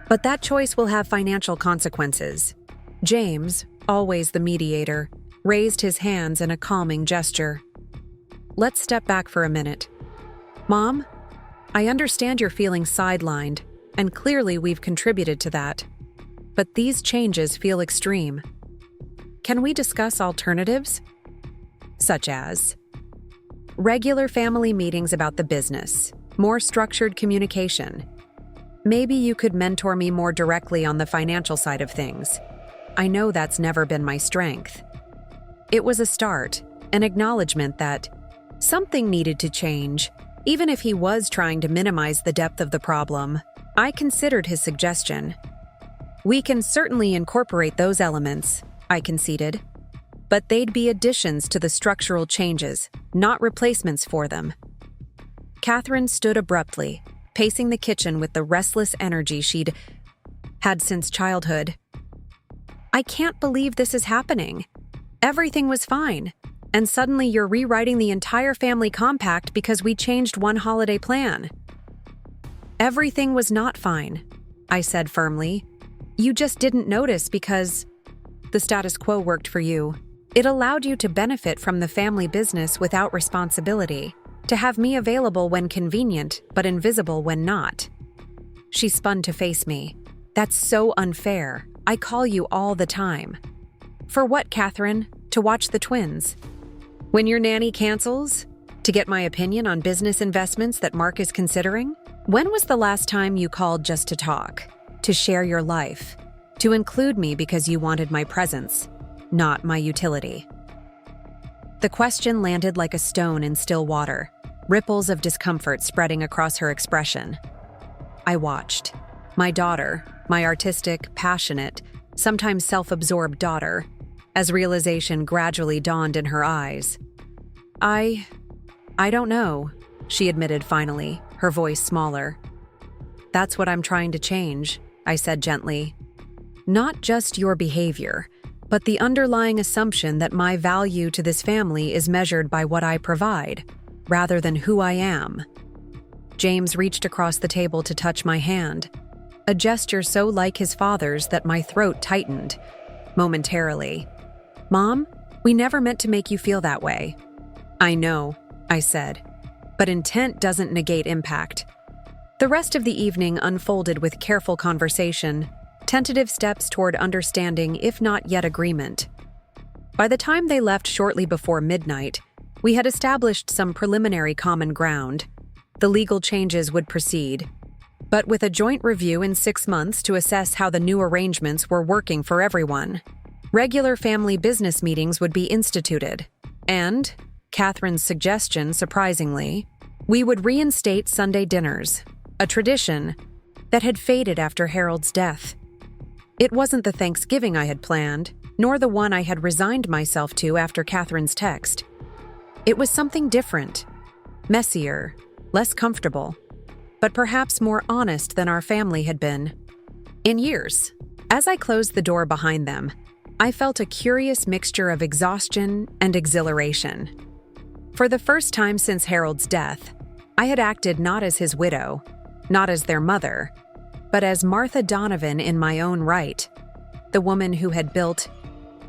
[SPEAKER 1] But that choice will have financial consequences. James, always the mediator, raised his hands in a calming gesture. Let's step back for a minute. Mom, I understand you're feeling sidelined, and clearly we've contributed to that. But these changes feel extreme. Can we discuss alternatives? Such as regular family meetings about the business, more structured communication. Maybe you could mentor me more directly on the financial side of things. I know that's never been my strength. It was a start, an acknowledgement that something needed to change, even if he was trying to minimize the depth of the problem. I considered his suggestion. We can certainly incorporate those elements, I conceded, but they'd be additions to the structural changes, not replacements for them. Catherine stood abruptly, pacing the kitchen with the restless energy she'd had since childhood. I can't believe this is happening. Everything was fine. and suddenly you're rewriting the entire family compact because we changed one holiday plan. Everything was not fine, I said firmly. You just didn't notice because the status quo worked for you. It allowed you to benefit from the family business without responsibility, to have me available when convenient but invisible when not. She spun to face me. That's so unfair. I call you all the time. For what, Catherine? To watch the twins? When your nanny cancels? To get my opinion on business investments that Mark is considering? When was the last time you called just to talk? To share your life? To include me because you wanted my presence, not my utility? The question landed like a stone in still water, ripples of discomfort spreading across her expression. I watched. My daughter, my artistic, passionate, sometimes self-absorbed daughter, as realization gradually dawned in her eyes. I don't know, she admitted finally, her voice smaller. That's what I'm trying to change, I said gently. Not just your behavior, but the underlying assumption that my value to this family is measured by what I provide, rather than who I am. James reached across the table to touch my hand, a gesture so like his father's that my throat tightened, momentarily. Mom, we never meant to make you feel that way. I know, I said, but intent doesn't negate impact. The rest of the evening unfolded with careful conversation, tentative steps toward understanding, if not yet agreement. By the time they left shortly before midnight, we had established some preliminary common ground. The legal changes would proceed, but with a joint review in 6 months to assess how the new arrangements were working for everyone. Regular family business meetings would be instituted, and, Catherine's suggestion, surprisingly, we would reinstate Sunday dinners, a tradition that had faded after Harold's death. It wasn't the Thanksgiving I had planned, nor the one I had resigned myself to after Catherine's text. It was something different, messier, less comfortable, but perhaps more honest than our family had been in years. As I closed the door behind them, I felt a curious mixture of exhaustion and exhilaration. For the first time since Harold's death, I had acted not as his widow, not as their mother, but as Martha Donovan in my own right, the woman who had built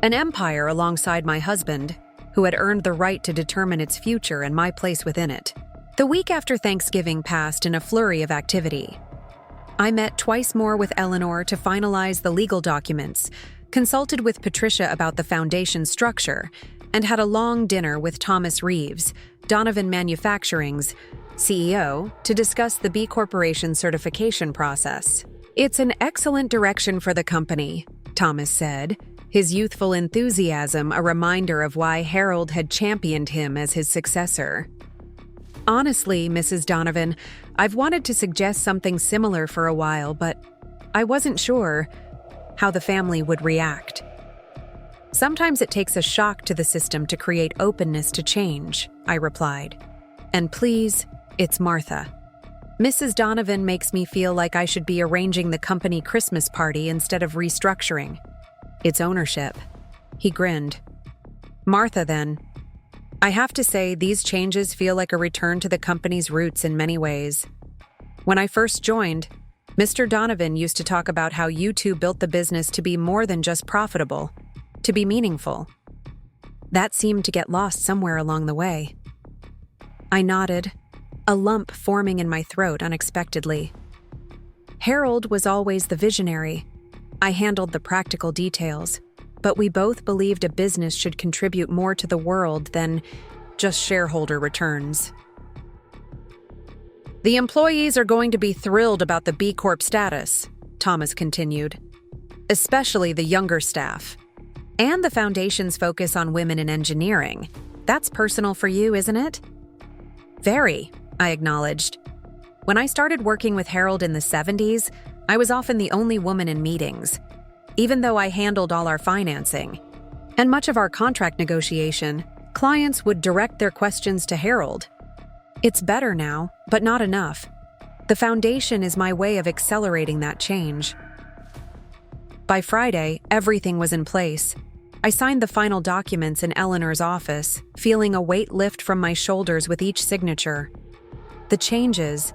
[SPEAKER 1] an empire alongside my husband, who had earned the right to determine its future and my place within it. The week after Thanksgiving passed in a flurry of activity. I met twice more with Eleanor to finalize the legal documents, consulted with Patricia about the foundation structure, and had a long dinner with Thomas Reeves, Donovan Manufacturing's CEO, to discuss the B Corporation certification process. It's an excellent direction for the company, Thomas said, his youthful enthusiasm a reminder of why Harold had championed him as his successor. Honestly, Mrs. Donovan, I've wanted to suggest something similar for a while, but I wasn't sure how the family would react. Sometimes it takes a shock to the system to create openness to change, I replied. And please, it's Martha. Mrs. Donovan makes me feel like I should be arranging the company Christmas party instead of restructuring. It's ownership. He grinned. Martha, then. I have to say, these changes feel like a return to the company's roots in many ways. When I first joined, Mr. Donovan used to talk about how you two built the business to be more than just profitable, to be meaningful. That seemed to get lost somewhere along the way. I nodded, a lump forming in my throat unexpectedly. Harold was always the visionary. I handled the practical details, but we both believed a business should contribute more to the world than just shareholder returns. The employees are going to be thrilled about the B Corp status, Thomas continued, especially the younger staff. And the foundation's focus on women in engineering. That's personal for you, isn't it? Very, I acknowledged. When I started working with Harold in the 70s, I was often the only woman in meetings, even though I handled all our financing. And much of our contract negotiation, clients would direct their questions to Harold. It's better now, but not enough. The foundation is my way of accelerating that change. By Friday, everything was in place. I signed the final documents in Eleanor's office, feeling a weight lift from my shoulders with each signature. The changes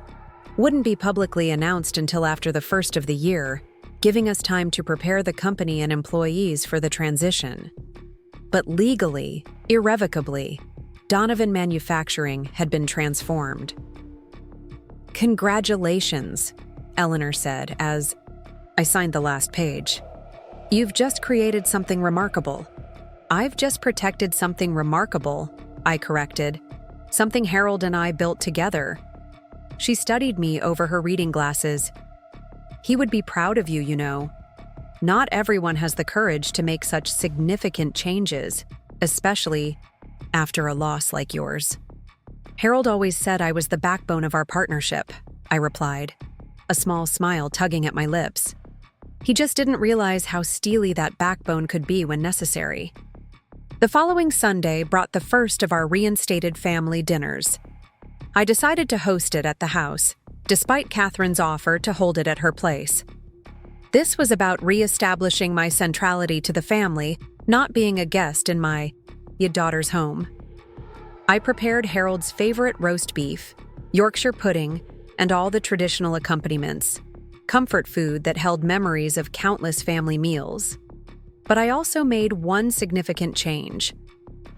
[SPEAKER 1] wouldn't be publicly announced until after the first of the year, giving us time to prepare the company and employees for the transition. But legally, irrevocably, Donovan Manufacturing had been transformed. "Congratulations," Eleanor said as I signed the last page. "You've just created something remarkable." "I've just protected something remarkable," I corrected. "Something Harold and I built together." She studied me over her reading glasses. "He would be proud of you, you know. Not everyone has the courage to make such significant changes, especially after a loss like yours." "Harold always said I was the backbone of our partnership," I replied, a small smile tugging at my lips. "He just didn't realize how steely that backbone could be when necessary." The following Sunday brought the first of our reinstated family dinners. I decided to host it at the house, despite Catherine's offer to hold it at her place. This was about re-establishing my centrality to the family, not being a guest in my daughter's home. I prepared Harold's favorite roast beef, Yorkshire pudding, and all the traditional accompaniments, comfort food that held memories of countless family meals. But I also made one significant change.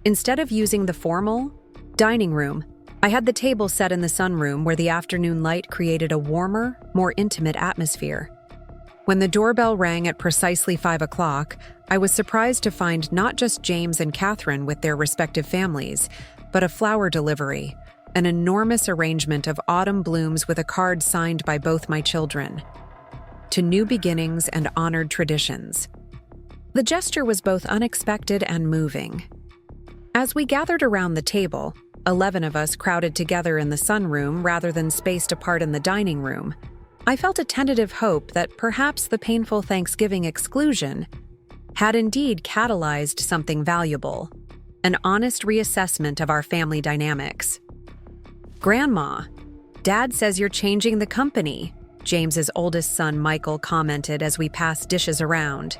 [SPEAKER 1] Instead of using the formal dining room, I had the table set in the sunroom where the afternoon light created a warmer, more intimate atmosphere. When the doorbell rang at precisely 5 o'clock, I was surprised to find not just James and Catherine with their respective families, but a flower delivery, an enormous arrangement of autumn blooms with a card signed by both my children. "To new beginnings and honored traditions." The gesture was both unexpected and moving. As we gathered around the table, 11 of us crowded together in the sunroom rather than spaced apart in the dining room, I felt a tentative hope that perhaps the painful Thanksgiving exclusion had indeed catalyzed something valuable, an honest reassessment of our family dynamics. "Grandma, Dad says you're changing the company," James's oldest son Michael commented as we passed dishes around.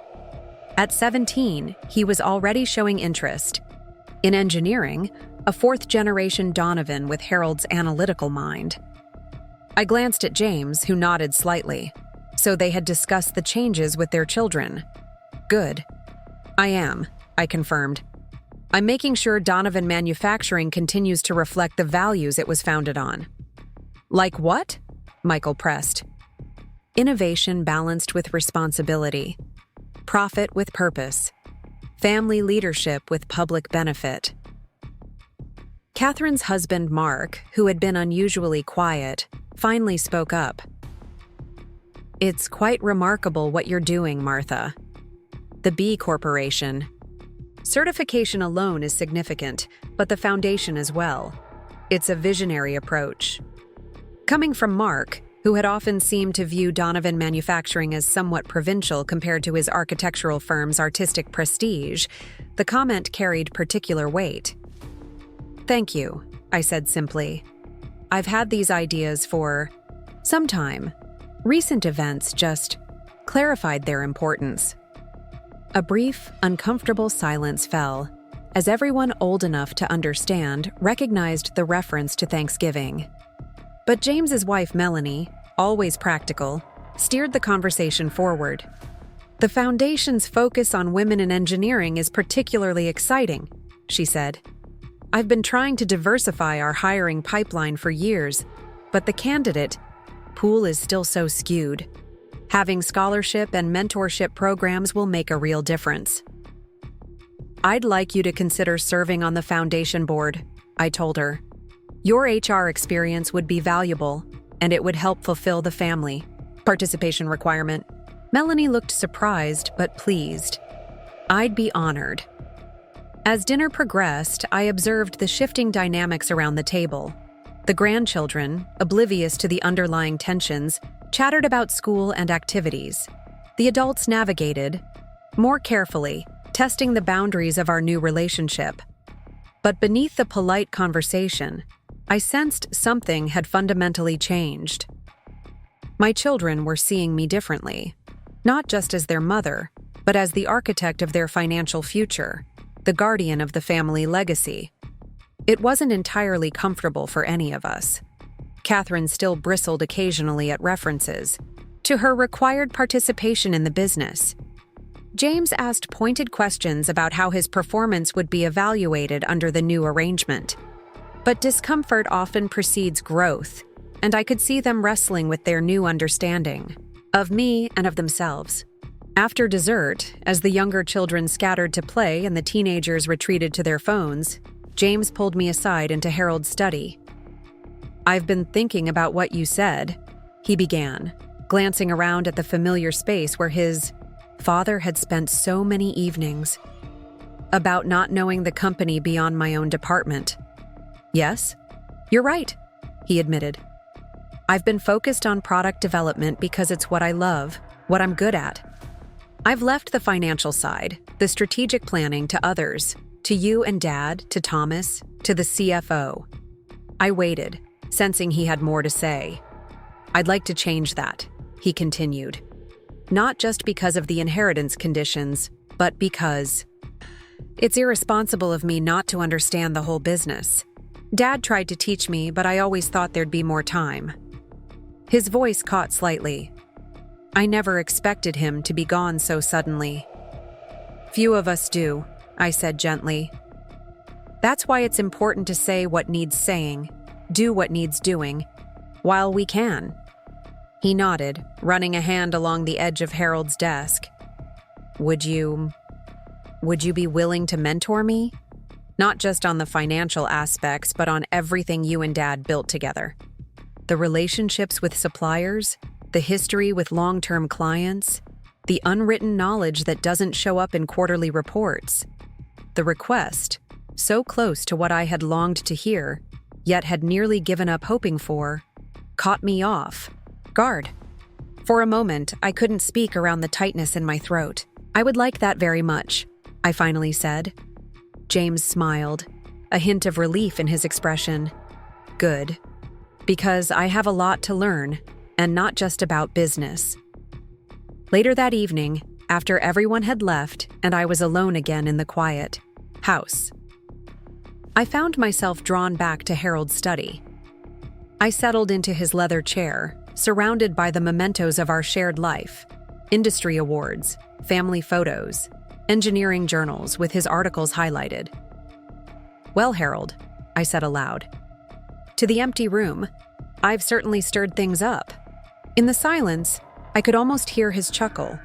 [SPEAKER 1] At 17, he was already showing interest. In engineering, a fourth-generation Donovan with Harold's analytical mind. I glanced at James, who nodded slightly. So they had discussed the changes with their children. "Good. I am," I confirmed. "I'm making sure Donovan Manufacturing continues to reflect the values it was founded on." "Like what?" Michael pressed. "Innovation balanced with responsibility. Profit with purpose. Family leadership with public benefit." Catherine's husband, Mark, who had been unusually quiet, finally spoke up. "It's quite remarkable what you're doing, Martha. The B Corporation. Certification alone is significant, but the foundation as well. It's a visionary approach." Coming from Mark, who had often seemed to view Donovan Manufacturing as somewhat provincial compared to his architectural firm's artistic prestige, the comment carried particular weight. "Thank you," I said simply. "I've had these ideas for some time. Recent events just clarified their importance." A brief, uncomfortable silence fell, as everyone old enough to understand recognized the reference to Thanksgiving. But James's wife, Melanie, always practical, steered the conversation forward. "The Foundation's focus on women in engineering is particularly exciting," she said. "I've been trying to diversify our hiring pipeline for years, but the candidate pool is still so skewed. Having scholarship and mentorship programs will make a real difference." "I'd like you to consider serving on the Foundation board," I told her. "Your HR experience would be valuable, and it would help fulfill the family participation requirement." Melanie looked surprised but pleased. "I'd be honored." As dinner progressed, I observed the shifting dynamics around the table. The grandchildren, oblivious to the underlying tensions, chattered about school and activities. The adults navigated, more carefully, testing the boundaries of our new relationship. But beneath the polite conversation, I sensed something had fundamentally changed. My children were seeing me differently, not just as their mother, but as the architect of their financial future, the guardian of the family legacy. It wasn't entirely comfortable for any of us. Catherine still bristled occasionally at references to her required participation in the business. James asked pointed questions about how his performance would be evaluated under the new arrangement. But discomfort often precedes growth, and I could see them wrestling with their new understanding of me and of themselves. After dessert, as the younger children scattered to play and the teenagers retreated to their phones, James pulled me aside into Harold's study. "I've been thinking about what you said," he began, glancing around at the familiar space where his father had spent so many evenings. "About not knowing the company beyond my own department." "Yes, you're right," he admitted. "I've been focused on product development because it's what I love, what I'm good at. I've left the financial side, the strategic planning to others, to you and Dad, to Thomas, to the CFO." I waited, sensing he had more to say. "I'd like to change that," he continued. "Not just because of the inheritance conditions, but because it's irresponsible of me not to understand the whole business. Dad tried to teach me, but I always thought there'd be more time." His voice caught slightly. I never expected him to be gone so suddenly. "Few of us do," I said gently. "That's why it's important to say what needs saying, do what needs doing, while we can." He nodded, running a hand along the edge of Harold's desk. Would you be willing to mentor me? Not just on the financial aspects, but on everything you and Dad built together. The relationships with suppliers, the history with long-term clients, the unwritten knowledge that doesn't show up in quarterly reports. The request, so close to what I had longed to hear, yet had nearly given up hoping for, caught me off guard. For a moment, I couldn't speak around the tightness in my throat. "I would like that very much," I finally said. James smiled, a hint of relief in his expression. "Good. Because I have a lot to learn, and not just about business." Later that evening, after everyone had left and I was alone again in the quiet house, I found myself drawn back to Harold's study. I settled into his leather chair, surrounded by the mementos of our shared life, industry awards, family photos, engineering journals with his articles highlighted. "Well, Harold," I said aloud. To the empty room, "I've certainly stirred things up." In the silence, I could almost hear his chuckle,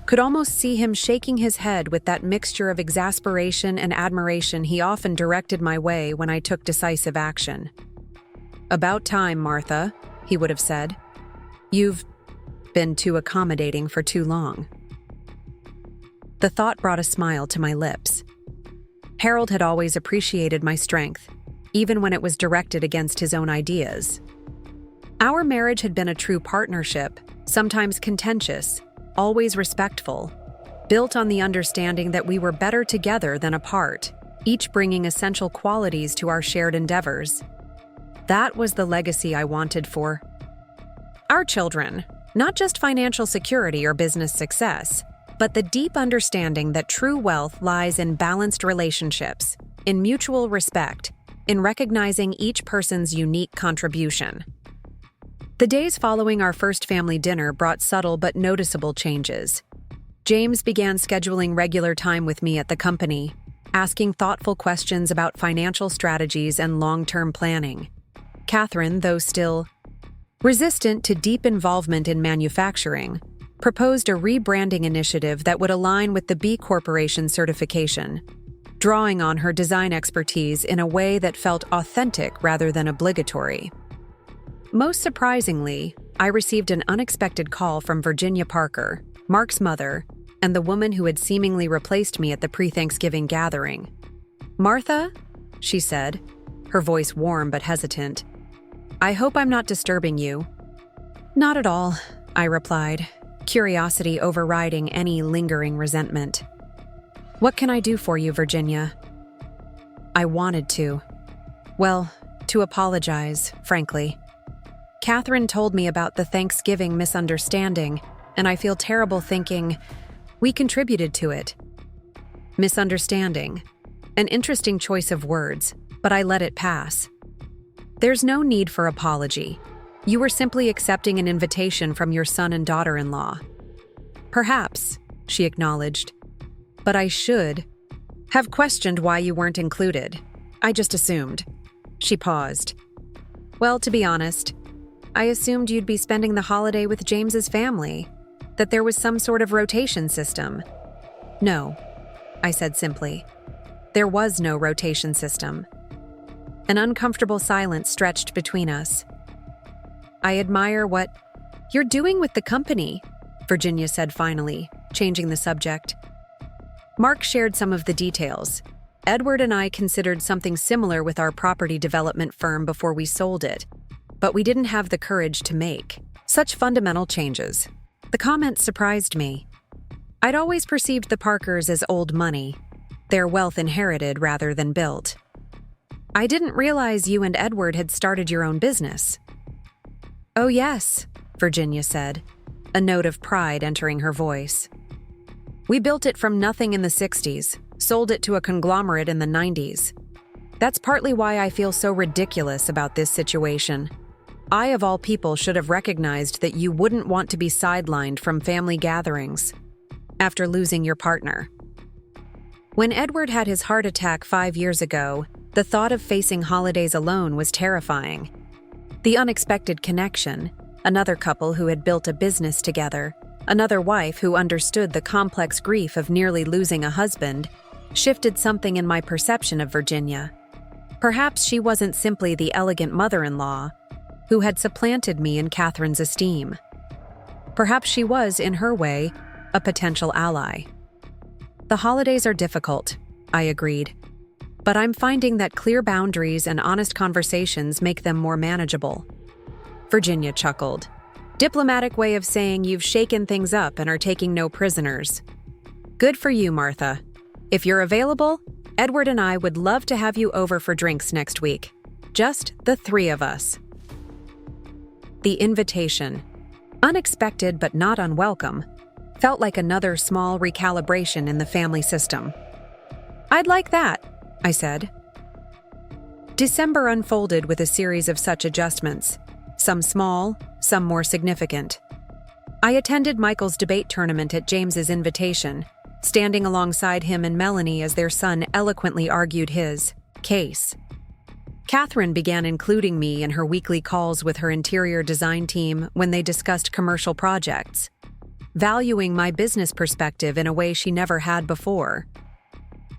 [SPEAKER 1] could almost see him shaking his head with that mixture of exasperation and admiration he often directed my way when I took decisive action. "About time, Martha," he would have said. "You've been too accommodating for too long." The thought brought a smile to my lips. Harold had always appreciated my strength, even when it was directed against his own ideas. Our marriage had been a true partnership, sometimes contentious, always respectful, built on the understanding that we were better together than apart, each bringing essential qualities to our shared endeavors. That was the legacy I wanted for our children, not just financial security or business success, but the deep understanding that true wealth lies in balanced relationships, in mutual respect, in recognizing each person's unique contribution. The days following our first family dinner brought subtle but noticeable changes. James began scheduling regular time with me at the company, asking thoughtful questions about financial strategies and long-term planning. Catherine, though still resistant to deep involvement in manufacturing, proposed a rebranding initiative that would align with the B Corporation certification, drawing on her design expertise in a way that felt authentic rather than obligatory. Most surprisingly, I received an unexpected call from Virginia Parker, Mark's mother, and the woman who had seemingly replaced me at the pre-Thanksgiving gathering. "Martha," she said, her voice warm but hesitant, "I hope I'm not disturbing you." "Not at all," I replied, curiosity overriding any lingering resentment. "What can I do for you, Virginia?" I wanted to. Well, to apologize, frankly. Catherine told me about the Thanksgiving misunderstanding, and I feel terrible thinking, We contributed to it. Misunderstanding. An interesting choice of words, but I let it pass. There's no need for apology. You were simply accepting an invitation from your son and daughter-in-law. Perhaps, she acknowledged, but I should have questioned why you weren't included. I just assumed. She paused. Well, to be honest, I assumed you'd be spending the holiday with James's family, that there was some sort of rotation system. No, I said simply. There was no rotation system. An uncomfortable silence stretched between us. I admire what you're doing with the company, Virginia said finally, changing the subject. Mark shared some of the details. Edward and I considered something similar with our property development firm before we sold it, but we didn't have the courage to make such fundamental changes. The comment surprised me. I'd always perceived the Parkers as old money, their wealth inherited rather than built. I didn't realize you and Edward had started your own business. Oh yes, Virginia said, a note of pride entering her voice. We built it from nothing in the 60s, sold it to a conglomerate in the 90s. That's partly why I feel so ridiculous about this situation. I, of all people, should have recognized that you wouldn't want to be sidelined from family gatherings after losing your partner. When Edward had his heart attack 5 years ago, the thought of facing holidays alone was terrifying. The unexpected connection, another couple who had built a business together, another wife who understood the complex grief of nearly losing a husband, shifted something in my perception of Virginia. Perhaps she wasn't simply the elegant mother-in-law who had supplanted me in Catherine's esteem. Perhaps she was, in her way, a potential ally. The holidays are difficult, I agreed, but I'm finding that clear boundaries and honest conversations make them more manageable. Virginia chuckled. Diplomatic way of saying you've shaken things up and are taking no prisoners. Good for you, Martha. If you're available, Edward and I would love to have you over for drinks next week. Just the three of us. The invitation, unexpected but not unwelcome, felt like another small recalibration in the family system. I'd like that, I said. December unfolded with a series of such adjustments, some small, some more significant. I attended Michael's debate tournament at James's invitation, standing alongside him and Melanie as their son eloquently argued his case. Catherine began including me in her weekly calls with her interior design team when they discussed commercial projects, valuing my business perspective in a way she never had before.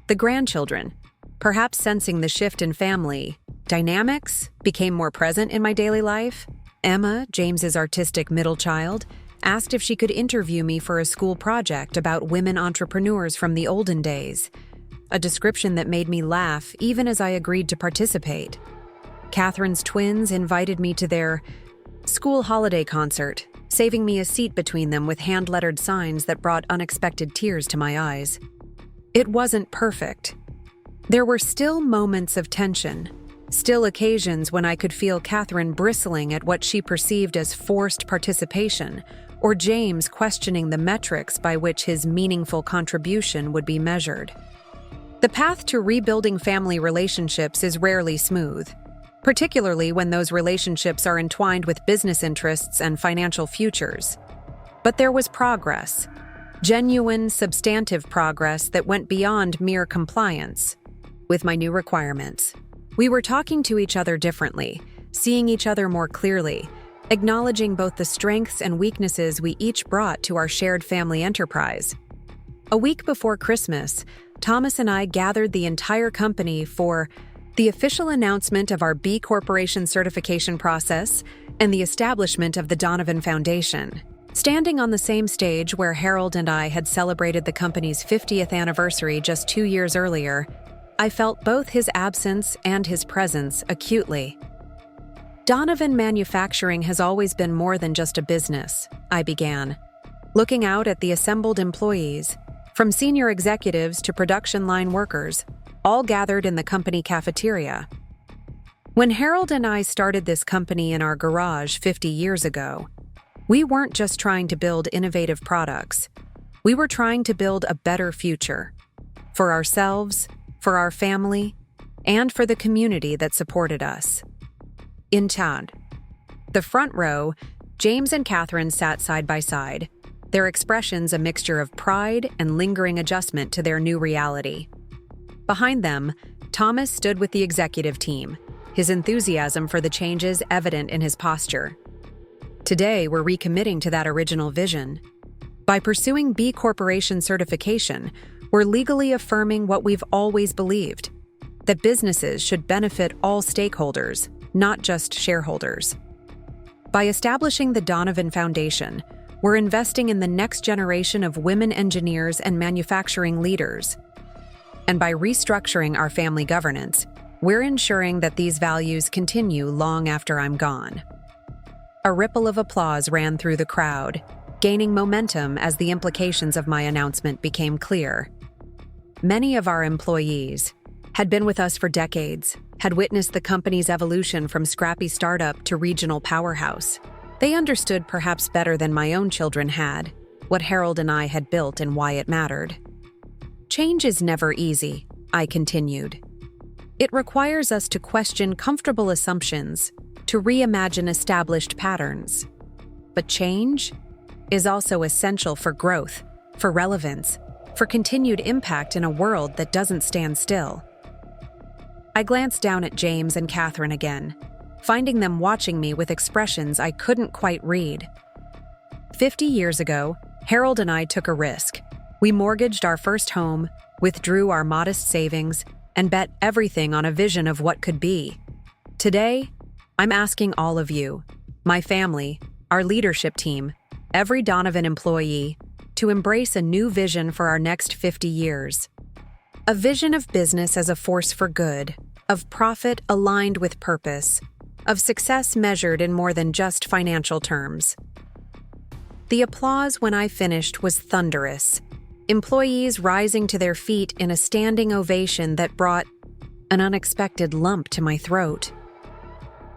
[SPEAKER 1] The grandchildren, perhaps sensing the shift in family dynamics, became more present in my daily life. Emma, James's artistic middle child, asked if she could interview me for a school project about women entrepreneurs from the olden days, a description that made me laugh even as I agreed to participate. Catherine's twins invited me to their school holiday concert, saving me a seat between them with hand-lettered signs that brought unexpected tears to my eyes. It wasn't perfect. There were still moments of tension, still occasions when I could feel Catherine bristling at what she perceived as forced participation, or James questioning the metrics by which his meaningful contribution would be measured. The path to rebuilding family relationships is rarely smooth, particularly when those relationships are entwined with business interests and financial futures. But there was progress, genuine, substantive progress that went beyond mere compliance with my new requirements. We were talking to each other differently, seeing each other more clearly, acknowledging both the strengths and weaknesses we each brought to our shared family enterprise. A week before Christmas, Thomas and I gathered the entire company for the official announcement of our B Corporation certification process and the establishment of the Donovan Foundation. Standing on the same stage where Harold and I had celebrated the company's 50th anniversary just 2 years earlier, I felt both his absence and his presence acutely. Donovan Manufacturing has always been more than just a business, I began, looking out at the assembled employees, from senior executives to production line workers, all gathered in the company cafeteria. When Harold and I started this company in our garage 50 years ago, we weren't just trying to build innovative products. We were trying to build a better future for ourselves, for our family, and for the community that supported us. In Chad, the front row, James and Catherine sat side by side, their expressions a mixture of pride and lingering adjustment to their new reality. Behind them, Thomas stood with the executive team, his enthusiasm for the changes evident in his posture. Today, we're recommitting to that original vision. By pursuing B Corporation certification, we're legally affirming what we've always believed, that businesses should benefit all stakeholders, not just shareholders. By establishing the Donovan Foundation, we're investing in the next generation of women engineers and manufacturing leaders. And by restructuring our family governance, we're ensuring that these values continue long after I'm gone. A ripple of applause ran through the crowd, gaining momentum as the implications of my announcement became clear. Many of our employees had been with us for decades, had witnessed the company's evolution from scrappy startup to regional powerhouse. They understood perhaps better than my own children had what Harold and I had built and why it mattered. Change is never easy, I continued. It requires us to question comfortable assumptions, to reimagine established patterns. But change is also essential for growth, for relevance, for continued impact in a world that doesn't stand still. I glanced down at James and Catherine again, finding them watching me with expressions I couldn't quite read. 50 years ago, Harold and I took a risk. We mortgaged our first home, withdrew our modest savings, and bet everything on a vision of what could be. Today, I'm asking all of you, my family, our leadership team, every Donovan employee, to embrace a new vision for our next 50 years. A vision of business as a force for good, of profit aligned with purpose, of success measured in more than just financial terms. The applause when I finished was thunderous, employees rising to their feet in a standing ovation that brought an unexpected lump to my throat.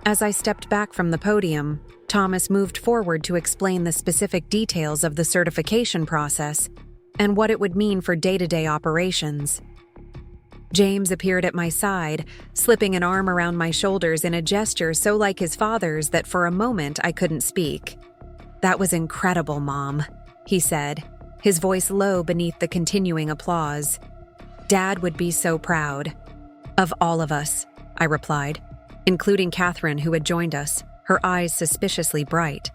[SPEAKER 1] As I stepped back from the podium, Thomas moved forward to explain the specific details of the certification process and what it would mean for day-to-day operations. James appeared at my side, slipping an arm around my shoulders in a gesture so like his father's that for a moment I couldn't speak. "That was incredible, Mom," he said, his voice low beneath the continuing applause. "Dad would be so proud." "Of all of us," I replied, including Catherine, who had joined us, her eyes suspiciously bright.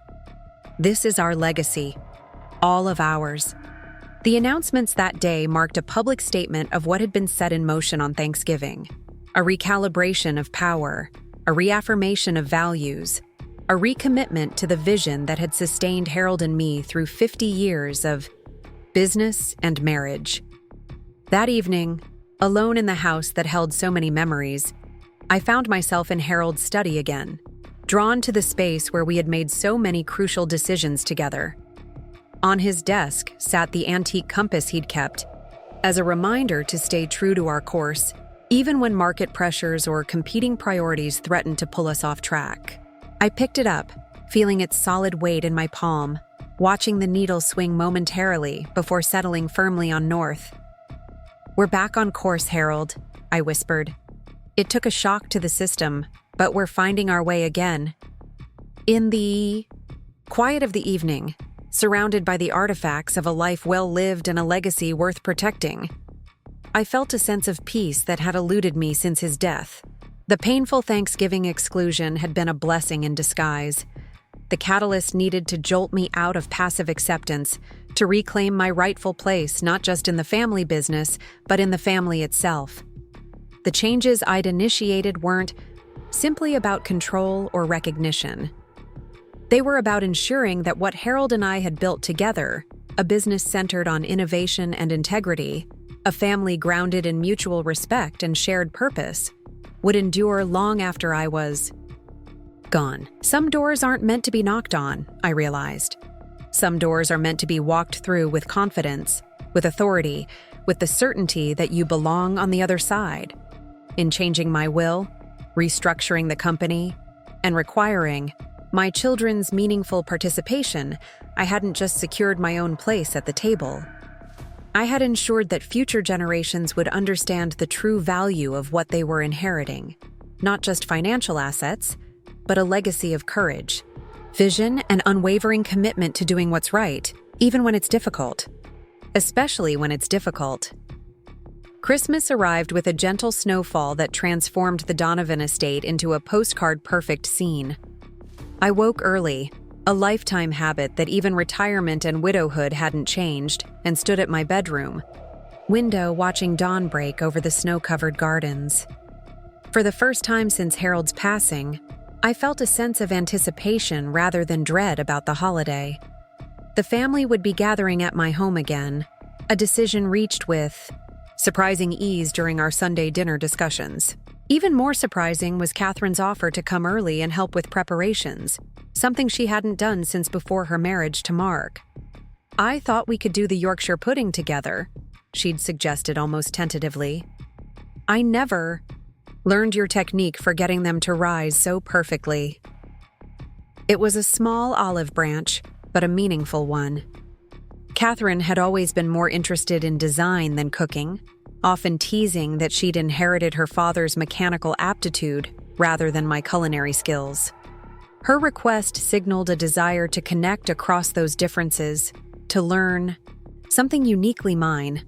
[SPEAKER 1] "This is our legacy, all of ours." The announcements that day marked a public statement of what had been set in motion on Thanksgiving, a recalibration of power, a reaffirmation of values, a recommitment to the vision that had sustained Harold and me through 50 years of business and marriage. That evening, alone in the house that held so many memories, I found myself in Harold's study again, drawn to the space where we had made so many crucial decisions together. On his desk sat the antique compass he'd kept, as a reminder to stay true to our course, even when market pressures or competing priorities threatened to pull us off track. I picked it up, feeling its solid weight in my palm, watching the needle swing momentarily before settling firmly on north. "We're back on course, Harold," I whispered. "It took a shock to the system, but we're finding our way again." In the quiet of the evening, surrounded by the artifacts of a life well lived and a legacy worth protecting, I felt a sense of peace that had eluded me since his death. The painful Thanksgiving exclusion had been a blessing in disguise. The catalyst needed to jolt me out of passive acceptance, to reclaim my rightful place not just in the family business, but in the family itself. The changes I'd initiated weren't simply about control or recognition. They were about ensuring that what Harold and I had built together, a business centered on innovation and integrity, a family grounded in mutual respect and shared purpose, would endure long after I was gone. Some doors aren't meant to be knocked on, I realized. Some doors are meant to be walked through with confidence, with authority, with the certainty that you belong on the other side. In changing my will, restructuring the company, and requiring my children's meaningful participation, I hadn't just secured my own place at the table. I had ensured that future generations would understand the true value of what they were inheriting, not just financial assets, but a legacy of courage, vision, and unwavering commitment to doing what's right, even when it's difficult. Especially when it's difficult. Christmas arrived with a gentle snowfall that transformed the Donovan estate into a postcard-perfect scene. I woke early, a lifetime habit that even retirement and widowhood hadn't changed, and stood at my bedroom window watching dawn break over the snow-covered gardens. For the first time since Harold's passing, I felt a sense of anticipation rather than dread about the holiday. The family would be gathering at my home again, a decision reached with surprising ease during our Sunday dinner discussions. Even more surprising was Catherine's offer to come early and help with preparations, something she hadn't done since before her marriage to Mark. "I thought we could do the Yorkshire pudding together," she'd suggested almost tentatively. "I never learned your technique for getting them to rise so perfectly." It was a small olive branch, but a meaningful one. Catherine had always been more interested in design than cooking, often teasing that she'd inherited her father's mechanical aptitude rather than my culinary skills. Her request signaled a desire to connect across those differences, to learn something uniquely mine.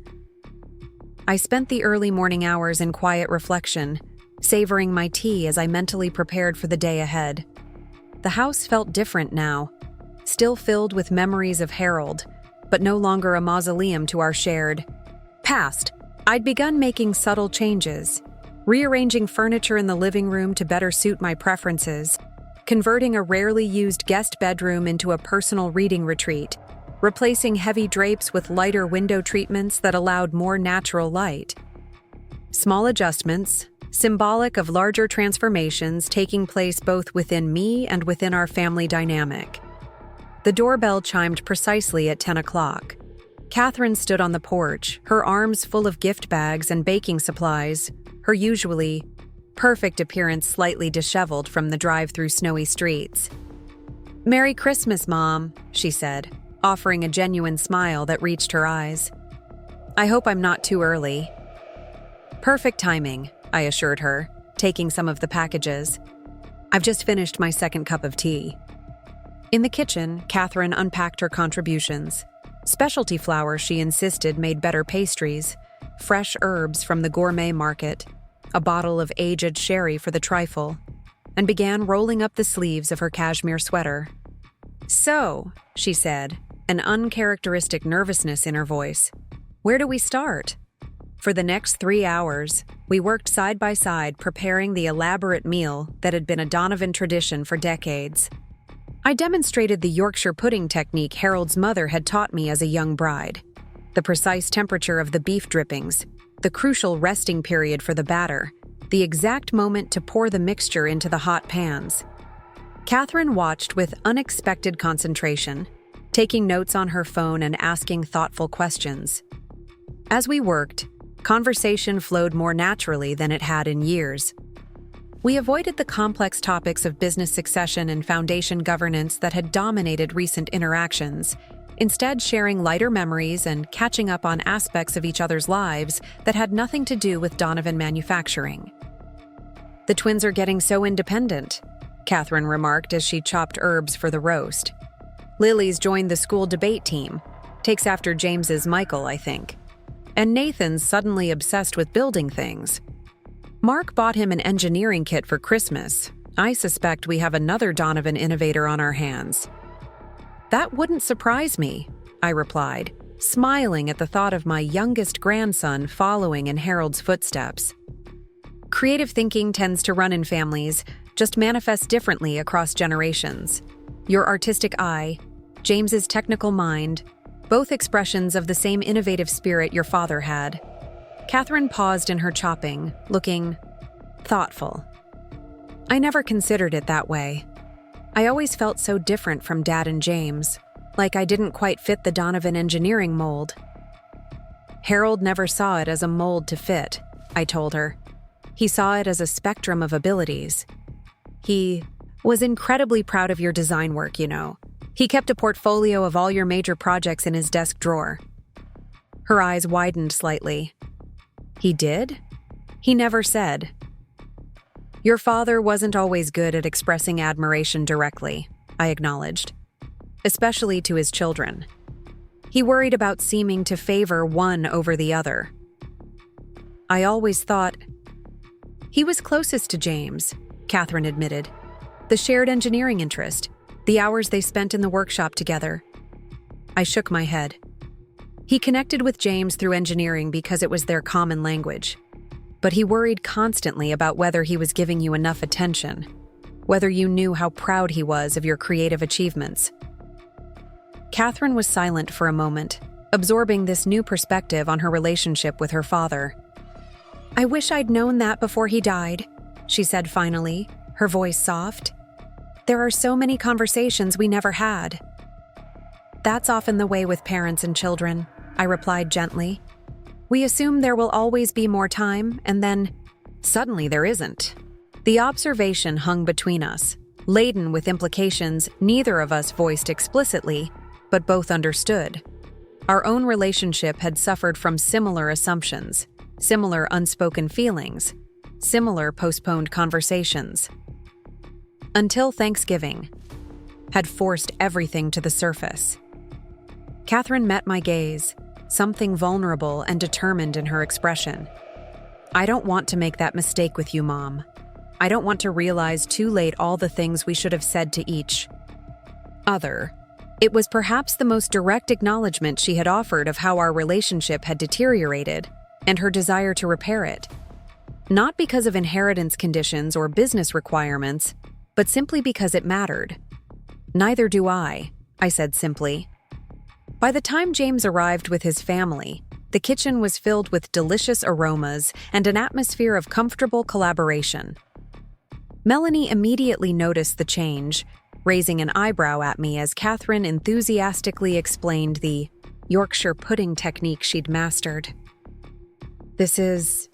[SPEAKER 1] I spent the early morning hours in quiet reflection, savoring my tea as I mentally prepared for the day ahead. The house felt different now, still filled with memories of Harold, but no longer a mausoleum to our shared past. I'd begun making subtle changes, rearranging furniture in the living room to better suit my preferences, converting a rarely used guest bedroom into a personal reading retreat, replacing heavy drapes with lighter window treatments that allowed more natural light. Small adjustments, symbolic of larger transformations taking place both within me and within our family dynamic. The doorbell chimed precisely at 10 o'clock. Catherine stood on the porch, her arms full of gift bags and baking supplies, her usually perfect appearance slightly disheveled from the drive through snowy streets. "Merry Christmas, Mom," she said, offering a genuine smile that reached her eyes. "I hope I'm not too early." "Perfect timing," I assured her, taking some of the packages. "I've just finished my second cup of tea." In the kitchen, Catherine unpacked her contributions. Specialty flour, she insisted, made better pastries, fresh herbs from the gourmet market, a bottle of aged sherry for the trifle, and began rolling up the sleeves of her cashmere sweater. "So," she said, an uncharacteristic nervousness in her voice, "where do we start?" For the next 3 hours, we worked side by side preparing the elaborate meal that had been a Donovan tradition for decades. I demonstrated the Yorkshire pudding technique Harold's mother had taught me as a young bride. The precise temperature of the beef drippings, the crucial resting period for the batter, the exact moment to pour the mixture into the hot pans. Catherine watched with unexpected concentration, taking notes on her phone and asking thoughtful questions. As we worked, conversation flowed more naturally than it had in years. We avoided the complex topics of business succession and foundation governance that had dominated recent interactions, instead sharing lighter memories and catching up on aspects of each other's lives that had nothing to do with Donovan Manufacturing. "The twins are getting so independent," Catherine remarked as she chopped herbs for the roast. "Lily's joined the school debate team, takes after James's Michael, I think. And Nathan's suddenly obsessed with building things. Mark bought him an engineering kit for Christmas. I suspect we have another Donovan innovator on our hands." "That wouldn't surprise me," I replied, smiling at the thought of my youngest grandson following in Harold's footsteps. Creative thinking tends to run in families, just manifests differently across generations. Your artistic eye, James's technical mind, both expressions of the same innovative spirit your father had. Catherine paused in her chopping, looking thoughtful. I never considered it that way. I always felt so different from Dad and James, like I didn't quite fit the Donovan engineering mold. Harold never saw it as a mold to fit, I told her. He saw it as a spectrum of abilities. He was incredibly proud of your design work, you know. He kept a portfolio of all your major projects in his desk drawer. Her eyes widened slightly. He did? He never said. Your father wasn't always good at expressing admiration directly, I acknowledged, especially to his children. He worried about seeming to favor one over the other. I always thought he was closest to James, Catherine admitted. The shared engineering interest, the hours they spent in the workshop together. I shook my head. He connected with James through engineering because it was their common language. But he worried constantly about whether he was giving you enough attention, whether you knew how proud he was of your creative achievements. Catherine was silent for a moment, absorbing this new perspective on her relationship with her father. I wish I'd known that before he died, she said finally, her voice soft. There are so many conversations we never had. That's often the way with parents and children, I replied gently. We assume there will always be more time, and then, suddenly there isn't. The observation hung between us, laden with implications neither of us voiced explicitly, but both understood. Our own relationship had suffered from similar assumptions, similar unspoken feelings, similar postponed conversations. Until Thanksgiving had forced everything to the surface. Catherine met my gaze, something vulnerable and determined in her expression. I don't want to make that mistake with you, Mom. I don't want to realize too late all the things we should have said to each other. It was perhaps the most direct acknowledgement she had offered of how our relationship had deteriorated and her desire to repair it. Not because of inheritance conditions or business requirements, but simply because it mattered. Neither do I said simply. By the time James arrived with his family, the kitchen was filled with delicious aromas and an atmosphere of comfortable collaboration. Melanie immediately noticed the change, raising an eyebrow at me as Catherine enthusiastically explained the Yorkshire pudding technique she'd mastered. This is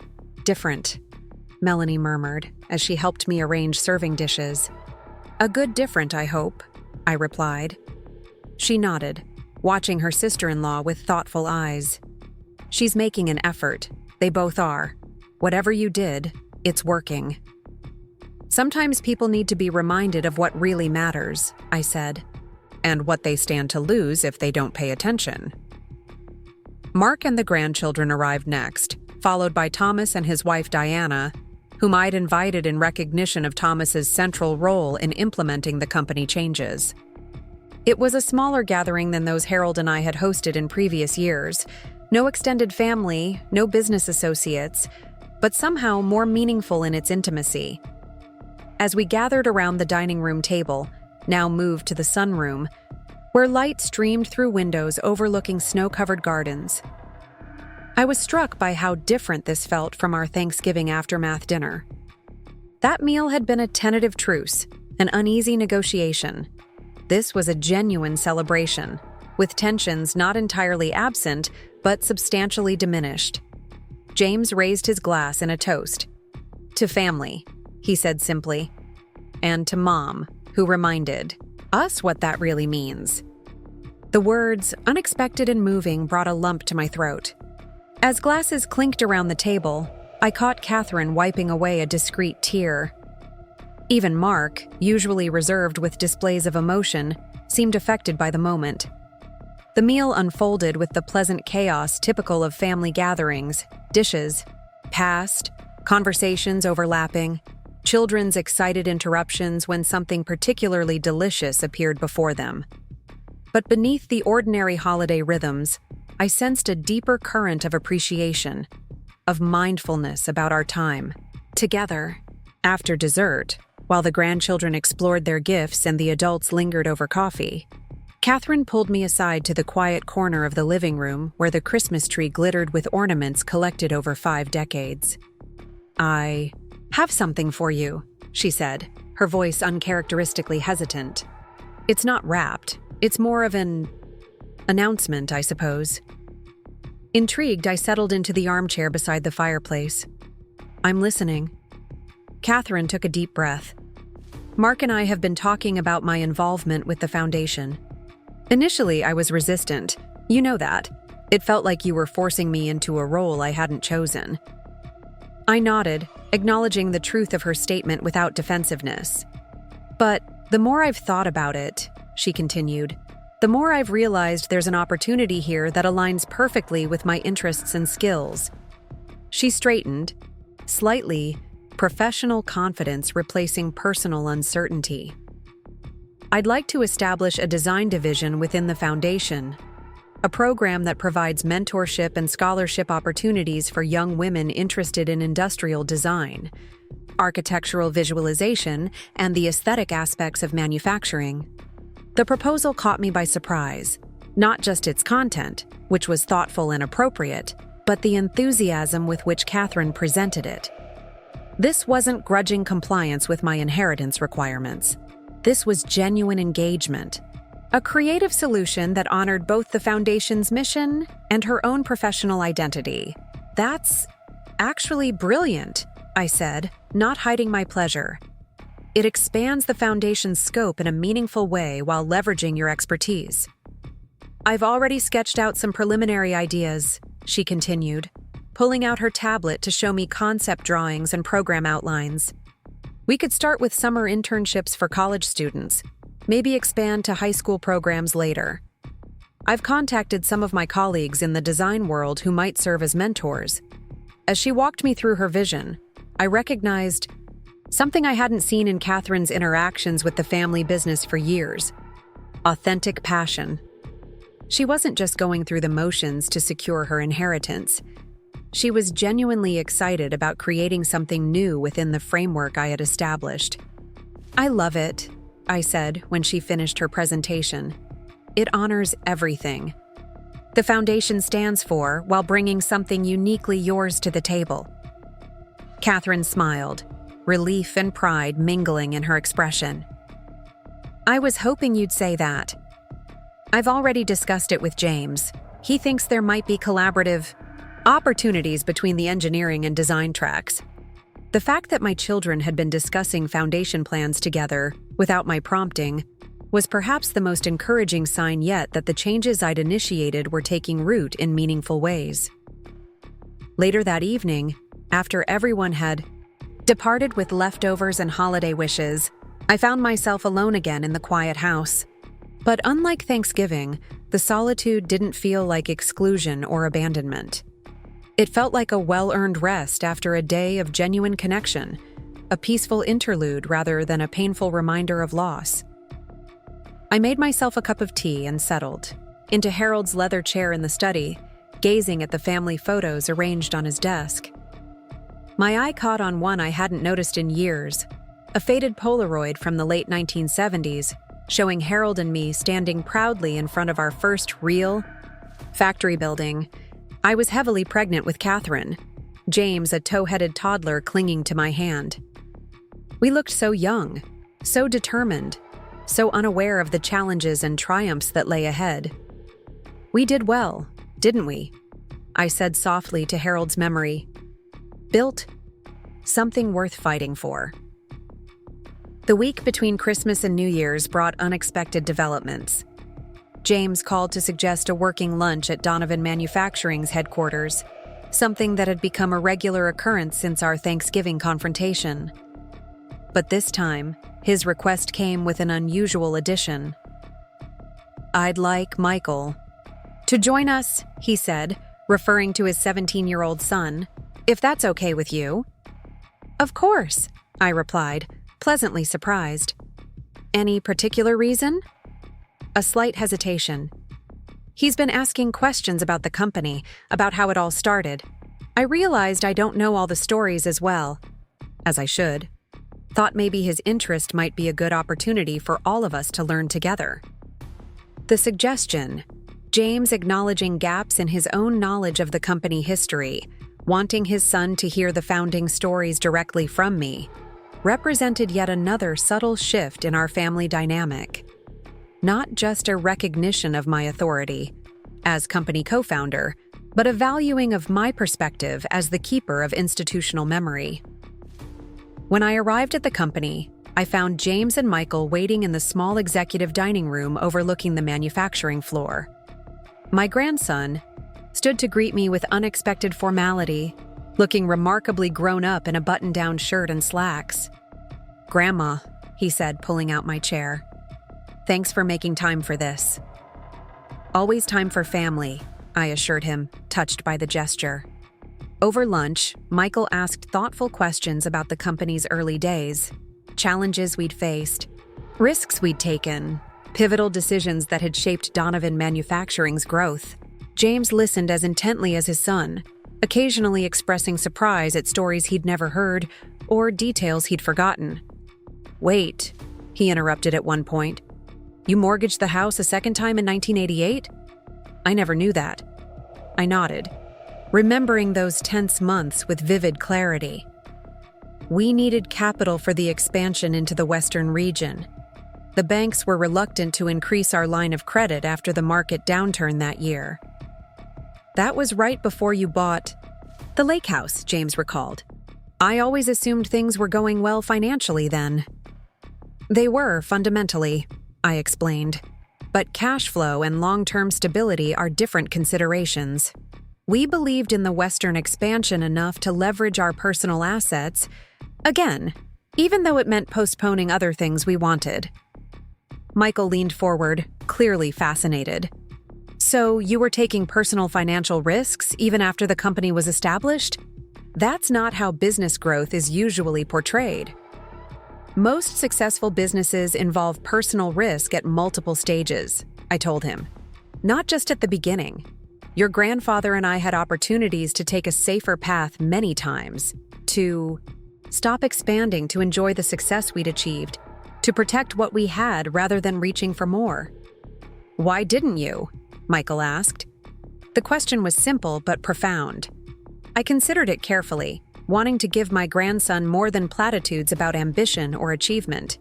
[SPEAKER 1] different, Melanie murmured as she helped me arrange serving dishes. A good different, I hope, I replied. She nodded, watching her sister-in-law with thoughtful eyes. She's making an effort. They both are. Whatever you did, it's working. Sometimes people need to be reminded of what really matters, I said, and what they stand to lose if they don't pay attention. Mark and the grandchildren arrived next, followed by Thomas and his wife Diana, whom I'd invited in recognition of Thomas's central role in implementing the company changes. It was a smaller gathering than those Harold and I had hosted in previous years. No extended family, no business associates, but somehow more meaningful in its intimacy. As we gathered around the dining room table, now moved to the sunroom, where light streamed through windows overlooking snow-covered gardens, I was struck by how different this felt from our Thanksgiving aftermath dinner. That meal had been a tentative truce, an uneasy negotiation. This was a genuine celebration, with tensions not entirely absent, but substantially diminished. James raised his glass in a toast. To family, he said simply, and to Mom, who reminded us what that really means. The words, unexpected and moving, brought a lump to my throat. As glasses clinked around the table, I caught Catherine wiping away a discreet tear. Even Mark, usually reserved with displays of emotion, seemed affected by the moment. The meal unfolded with the pleasant chaos typical of family gatherings, dishes passed, conversations overlapping, children's excited interruptions when something particularly delicious appeared before them. But beneath the ordinary holiday rhythms, I sensed a deeper current of appreciation, of mindfulness about our time together. After dessert, while the grandchildren explored their gifts and the adults lingered over coffee, Catherine pulled me aside to the quiet corner of the living room where the Christmas tree glittered with ornaments collected over 5 decades. I have something for you, she said, her voice uncharacteristically hesitant. It's not wrapped. It's more of an announcement, I suppose. Intrigued, I settled into the armchair beside the fireplace. I'm listening. Catherine took a deep breath. Mark and I have been talking about my involvement with the foundation. Initially, I was resistant. You know that. It felt like you were forcing me into a role I hadn't chosen. I nodded, acknowledging the truth of her statement without defensiveness. But the more I've thought about it, she continued, the more I've realized there's an opportunity here that aligns perfectly with my interests and skills. She straightened, slightly, professional confidence replacing personal uncertainty. I'd like to establish a design division within the foundation, a program that provides mentorship and scholarship opportunities for young women interested in industrial design, architectural visualization, and the aesthetic aspects of manufacturing. The proposal caught me by surprise, not just its content, which was thoughtful and appropriate, but the enthusiasm with which Catherine presented it. This wasn't grudging compliance with my inheritance requirements. This was genuine engagement, a creative solution that honored both the Foundation's mission and her own professional identity. That's actually brilliant, I said, not hiding my pleasure. It expands the Foundation's scope in a meaningful way while leveraging your expertise. I've already sketched out some preliminary ideas, she continued, pulling out her tablet to show me concept drawings and program outlines. We could start with summer internships for college students, maybe expand to high school programs later. I've contacted some of my colleagues in the design world who might serve as mentors. As she walked me through her vision, I recognized something I hadn't seen in Catherine's interactions with the family business for years: authentic passion. She wasn't just going through the motions to secure her inheritance. She was genuinely excited about creating something new within the framework I had established. I love it, I said when she finished her presentation. It honors everything the Foundation stands for while bringing something uniquely yours to the table. Catherine smiled, relief and pride mingling in her expression. I was hoping you'd say that. I've already discussed it with James. He thinks there might be collaborative opportunities between the engineering and design tracks. The fact that my children had been discussing foundation plans together without my prompting was perhaps the most encouraging sign yet that the changes I'd initiated were taking root in meaningful ways. Later that evening, after everyone had departed with leftovers and holiday wishes, I found myself alone again in the quiet house. But unlike Thanksgiving, the solitude didn't feel like exclusion or abandonment. It felt like a well-earned rest after a day of genuine connection, a peaceful interlude rather than a painful reminder of loss. I made myself a cup of tea and settled into Harold's leather chair in the study, gazing at the family photos arranged on his desk. My eye caught on one I hadn't noticed in years, a faded Polaroid from the late 1970s, showing Harold and me standing proudly in front of our first real factory building. I was heavily pregnant with Catherine, James a tow-headed toddler clinging to my hand. We looked so young, so determined, so unaware of the challenges and triumphs that lay ahead. We did well, didn't we? I said softly to Harold's memory. Built something worth fighting for. The week between Christmas and New Year's brought unexpected developments. James called to suggest a working lunch at Donovan Manufacturing's headquarters, something that had become a regular occurrence since our Thanksgiving confrontation. But this time, his request came with an unusual addition. I'd like Michael to join us, he said, referring to his 17-year-old son, if that's okay with you. Of course, I replied, pleasantly surprised. Any particular reason? A slight hesitation. He's been asking questions about the company, about how it all started. I realized I don't know all the stories as well, as I should. Thought maybe his interest might be a good opportunity for all of us to learn together. The suggestion, James acknowledging gaps in his own knowledge of the company history, wanting his son to hear the founding stories directly from me, represented yet another subtle shift in our family dynamic. Not just a recognition of my authority as company co-founder, but a valuing of my perspective as the keeper of institutional memory. When I arrived at the company, I found James and Michael waiting in the small executive dining room overlooking the manufacturing floor. My grandson, stood to greet me with unexpected formality, looking remarkably grown up in a button-down shirt and slacks. "Grandma," he said, pulling out my chair. "Thanks for making time for this." "Always time for family," I assured him, touched by the gesture. Over lunch, Michael asked thoughtful questions about the company's early days, challenges we'd faced, risks we'd taken, pivotal decisions that had shaped Donovan Manufacturing's growth. James listened as intently as his son, occasionally expressing surprise at stories he'd never heard or details he'd forgotten. "Wait," he interrupted at one point. "You mortgaged the house a second time in 1988? I never knew that." I nodded, remembering those tense months with vivid clarity. We needed capital for the expansion into the western region. The banks were reluctant to increase our line of credit after the market downturn that year. "That was right before you bought the lake house," James recalled. "I always assumed things were going well financially then." "They were, fundamentally," I explained. "But cash flow and long-term stability are different considerations. We believed in the Western expansion enough to leverage our personal assets, again, even though it meant postponing other things we wanted." Michael leaned forward, clearly fascinated. "So you were taking personal financial risks even after the company was established? That's not how business growth is usually portrayed." "Most successful businesses involve personal risk at multiple stages," I told him. "Not just at the beginning. Your grandfather and I had opportunities to take a safer path many times, to stop expanding to enjoy the success we'd achieved, to protect what we had rather than reaching for more." "Why didn't you?" Michael asked. The question was simple but profound. I considered it carefully, wanting to give my grandson more than platitudes about ambition or achievement.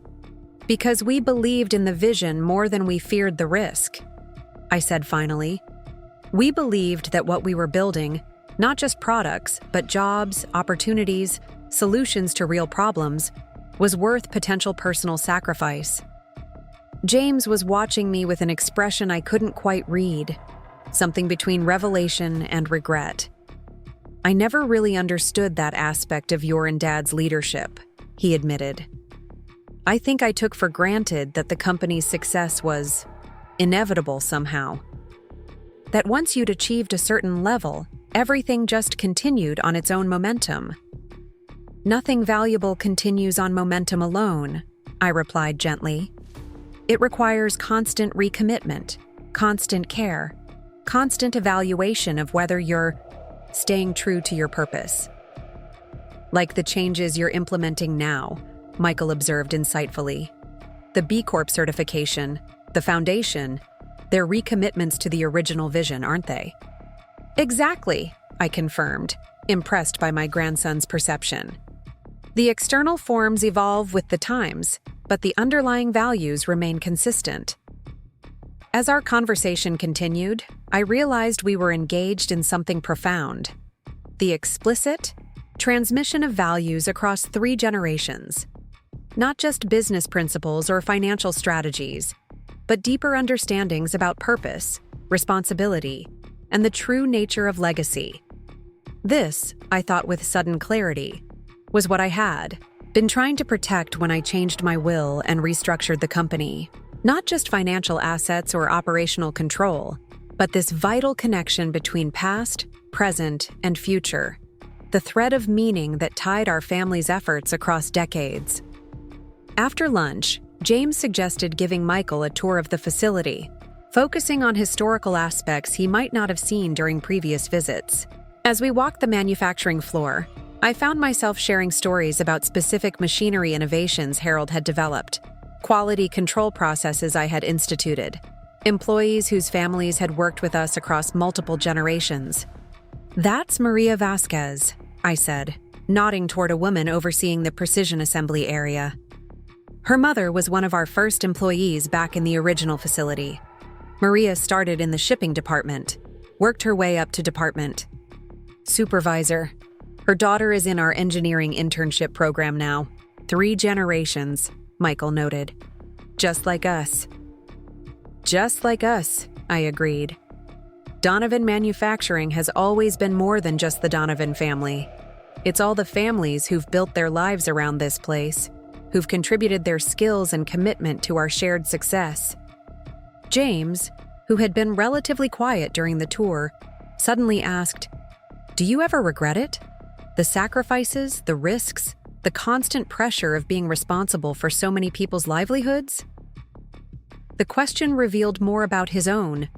[SPEAKER 1] "Because we believed in the vision more than we feared the risk," I said finally. "We believed that what we were building, not just products, but jobs, opportunities, solutions to real problems, was worth potential personal sacrifice." James was watching me with an expression I couldn't quite read, something between revelation and regret. "I never really understood that aspect of your and Dad's leadership," he admitted. "I think I took for granted that the company's success was inevitable somehow. That once you'd achieved a certain level, everything just continued on its own momentum." "Nothing valuable continues on momentum alone," I replied gently. "It requires constant recommitment, constant care, constant evaluation of whether you're staying true to your purpose." "Like the changes you're implementing now," Michael observed insightfully. "The B Corp certification, the foundation, they're recommitments to the original vision, aren't they?" "Exactly," I confirmed, impressed by my grandson's perception. "The external forms evolve with the times, but the underlying values remain consistent." As our conversation continued, I realized we were engaged in something profound: the explicit transmission of values across 3 generations. Not just business principles or financial strategies, but deeper understandings about purpose, responsibility, and the true nature of legacy. This, I thought with sudden clarity, was what I had been trying to protect when I changed my will and restructured the company. Not just financial assets or operational control, but this vital connection between past, present, and future, the thread of meaning that tied our family's efforts across decades. After lunch, James suggested giving Michael a tour of the facility, focusing on historical aspects he might not have seen during previous visits. As we walked the manufacturing floor, I found myself sharing stories about specific machinery innovations Harold had developed, quality control processes I had instituted, employees whose families had worked with us across multiple generations. "That's Maria Vasquez," I said, nodding toward a woman overseeing the precision assembly area. "Her mother was one of our first employees back in the original facility. Maria started in the shipping department, worked her way up to department supervisor. Her daughter is in our engineering internship program now. 3 generations, Michael noted. Just like us." "Just like us," I agreed. Donovan Manufacturing has always been more than just the Donovan family. It's all the families who've built their lives around this place, who've contributed their skills and commitment to our shared success. James, who had been relatively quiet during the tour, suddenly asked, "Do you ever regret it? The sacrifices, the risks, the constant pressure of being responsible for so many people's livelihoods?" The question revealed more about his own,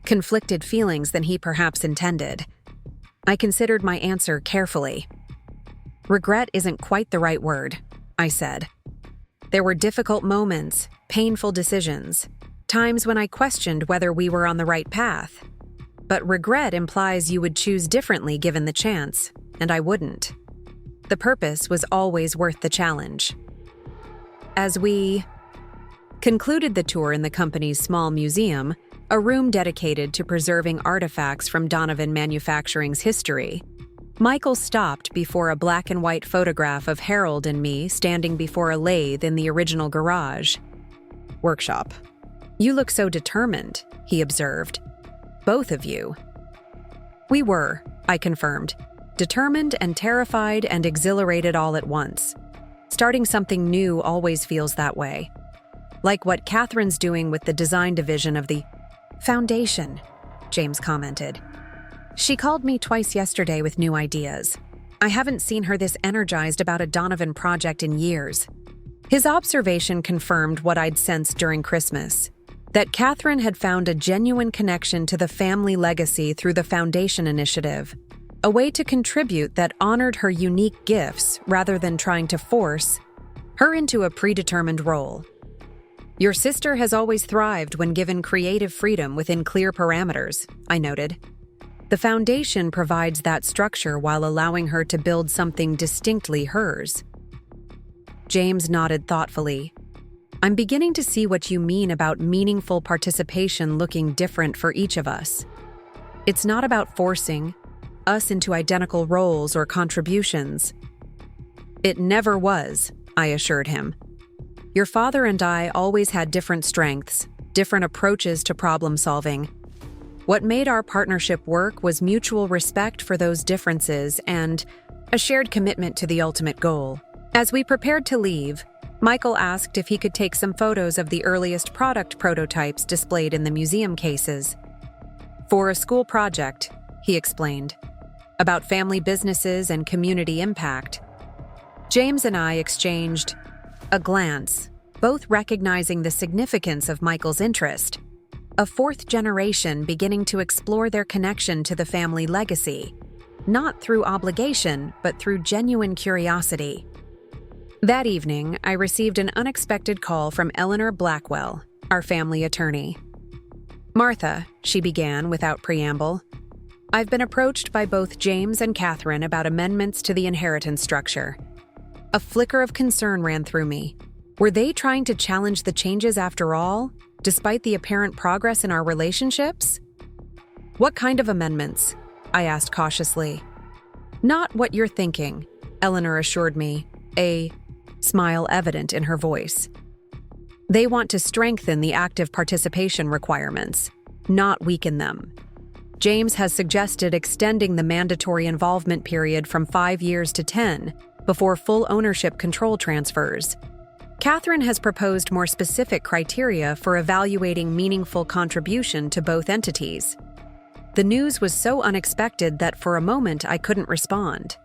[SPEAKER 1] conflicted feelings than he perhaps intended. I considered my answer carefully. "Regret isn't quite the right word," I said. "There were difficult moments, painful decisions, times when I questioned whether we were on the right path. But regret implies you would choose differently given the chance, and I wouldn't. The purpose was always worth the challenge." As we concluded the tour in the company's small museum, a room dedicated to preserving artifacts from Donovan Manufacturing's history, Michael stopped before a black and white photograph of Harold and me standing before a lathe in the original garage workshop. "You look so determined," he observed. "Both of you." "We were," I confirmed, "determined and terrified and exhilarated all at once. Starting something new always feels that way. Like what Catherine's doing with the design division of the foundation," James commented. "She called me twice yesterday with new ideas. I haven't seen her this energized about a Donovan project in years." His observation confirmed what I'd sensed during Christmas, that Catherine had found a genuine connection to the family legacy through the foundation initiative, a way to contribute that honored her unique gifts rather than trying to force her into a predetermined role. "Your sister has always thrived when given creative freedom within clear parameters," I noted. "The foundation provides that structure while allowing her to build something distinctly hers." James nodded thoughtfully. "I'm beginning to see what you mean about meaningful participation looking different for each of us. It's not about forcing us into identical roles or contributions." "It never was," I assured him. "Your father and I always had different strengths, different approaches to problem solving. What made our partnership work was mutual respect for those differences and a shared commitment to the ultimate goal." As we prepared to leave, Michael asked if he could take some photos of the earliest product prototypes displayed in the museum cases. "For a school project," he explained, "about family businesses and community impact." James and I exchanged a glance, both recognizing the significance of Michael's interest. A fourth generation beginning to explore their connection to the family legacy, not through obligation, but through genuine curiosity. That evening, I received an unexpected call from Eleanor Blackwell, our family attorney. "Martha," she began without preamble, "I've been approached by both James and Catherine about amendments to the inheritance structure." A flicker of concern ran through me. Were they trying to challenge the changes after all, despite the apparent progress in our relationships? "What kind of amendments?" I asked cautiously. "Not what you're thinking," Eleanor assured me, a smile evident in her voice. "They want to strengthen the active participation requirements, not weaken them. James has suggested extending the mandatory involvement period from 5 years to 10 before full ownership control transfers. Catherine has proposed more specific criteria for evaluating meaningful contribution to both entities." The news was so unexpected that for a moment I couldn't respond.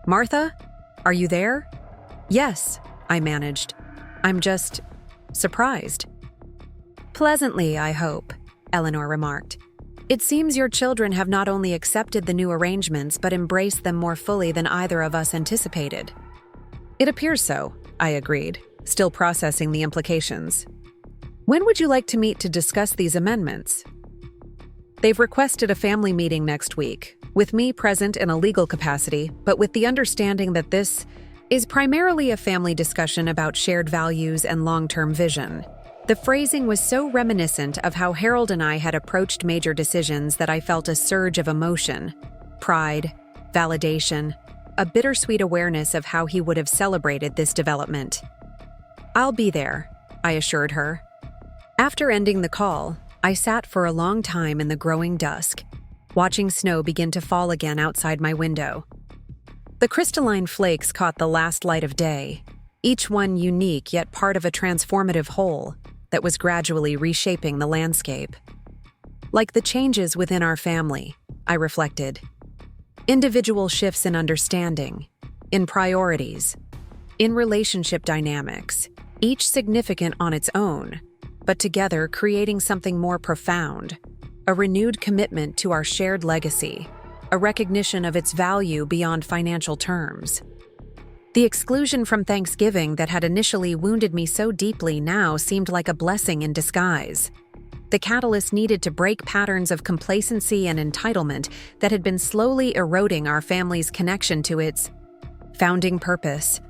[SPEAKER 1] "Martha, are you there?" "Yes," I managed. "I'm just surprised." "Pleasantly, I hope," Eleanor remarked. "It seems your children have not only accepted the new arrangements but embraced them more fully than either of us anticipated." "It appears so," I agreed, still processing the implications. "When would you like to meet to discuss these amendments?" "They've requested a family meeting next week, with me present in a legal capacity, but with the understanding that this is primarily a family discussion about shared values and long-term vision." The phrasing was so reminiscent of how Harold and I had approached major decisions that I felt a surge of emotion, pride, validation, a bittersweet awareness of how he would have celebrated this development. "I'll be there," I assured her. After ending the call, I sat for a long time in the growing dusk, watching snow begin to fall again outside my window. The crystalline flakes caught the last light of day, each one unique yet part of a transformative whole that was gradually reshaping the landscape. Like the changes within our family, I reflected. Individual shifts in understanding, in priorities, in relationship dynamics, each significant on its own, but together creating something more profound, a renewed commitment to our shared legacy, a recognition of its value beyond financial terms. The exclusion from Thanksgiving that had initially wounded me so deeply now seemed like a blessing in disguise. The catalyst needed to break patterns of complacency and entitlement that had been slowly eroding our family's connection to its founding purpose.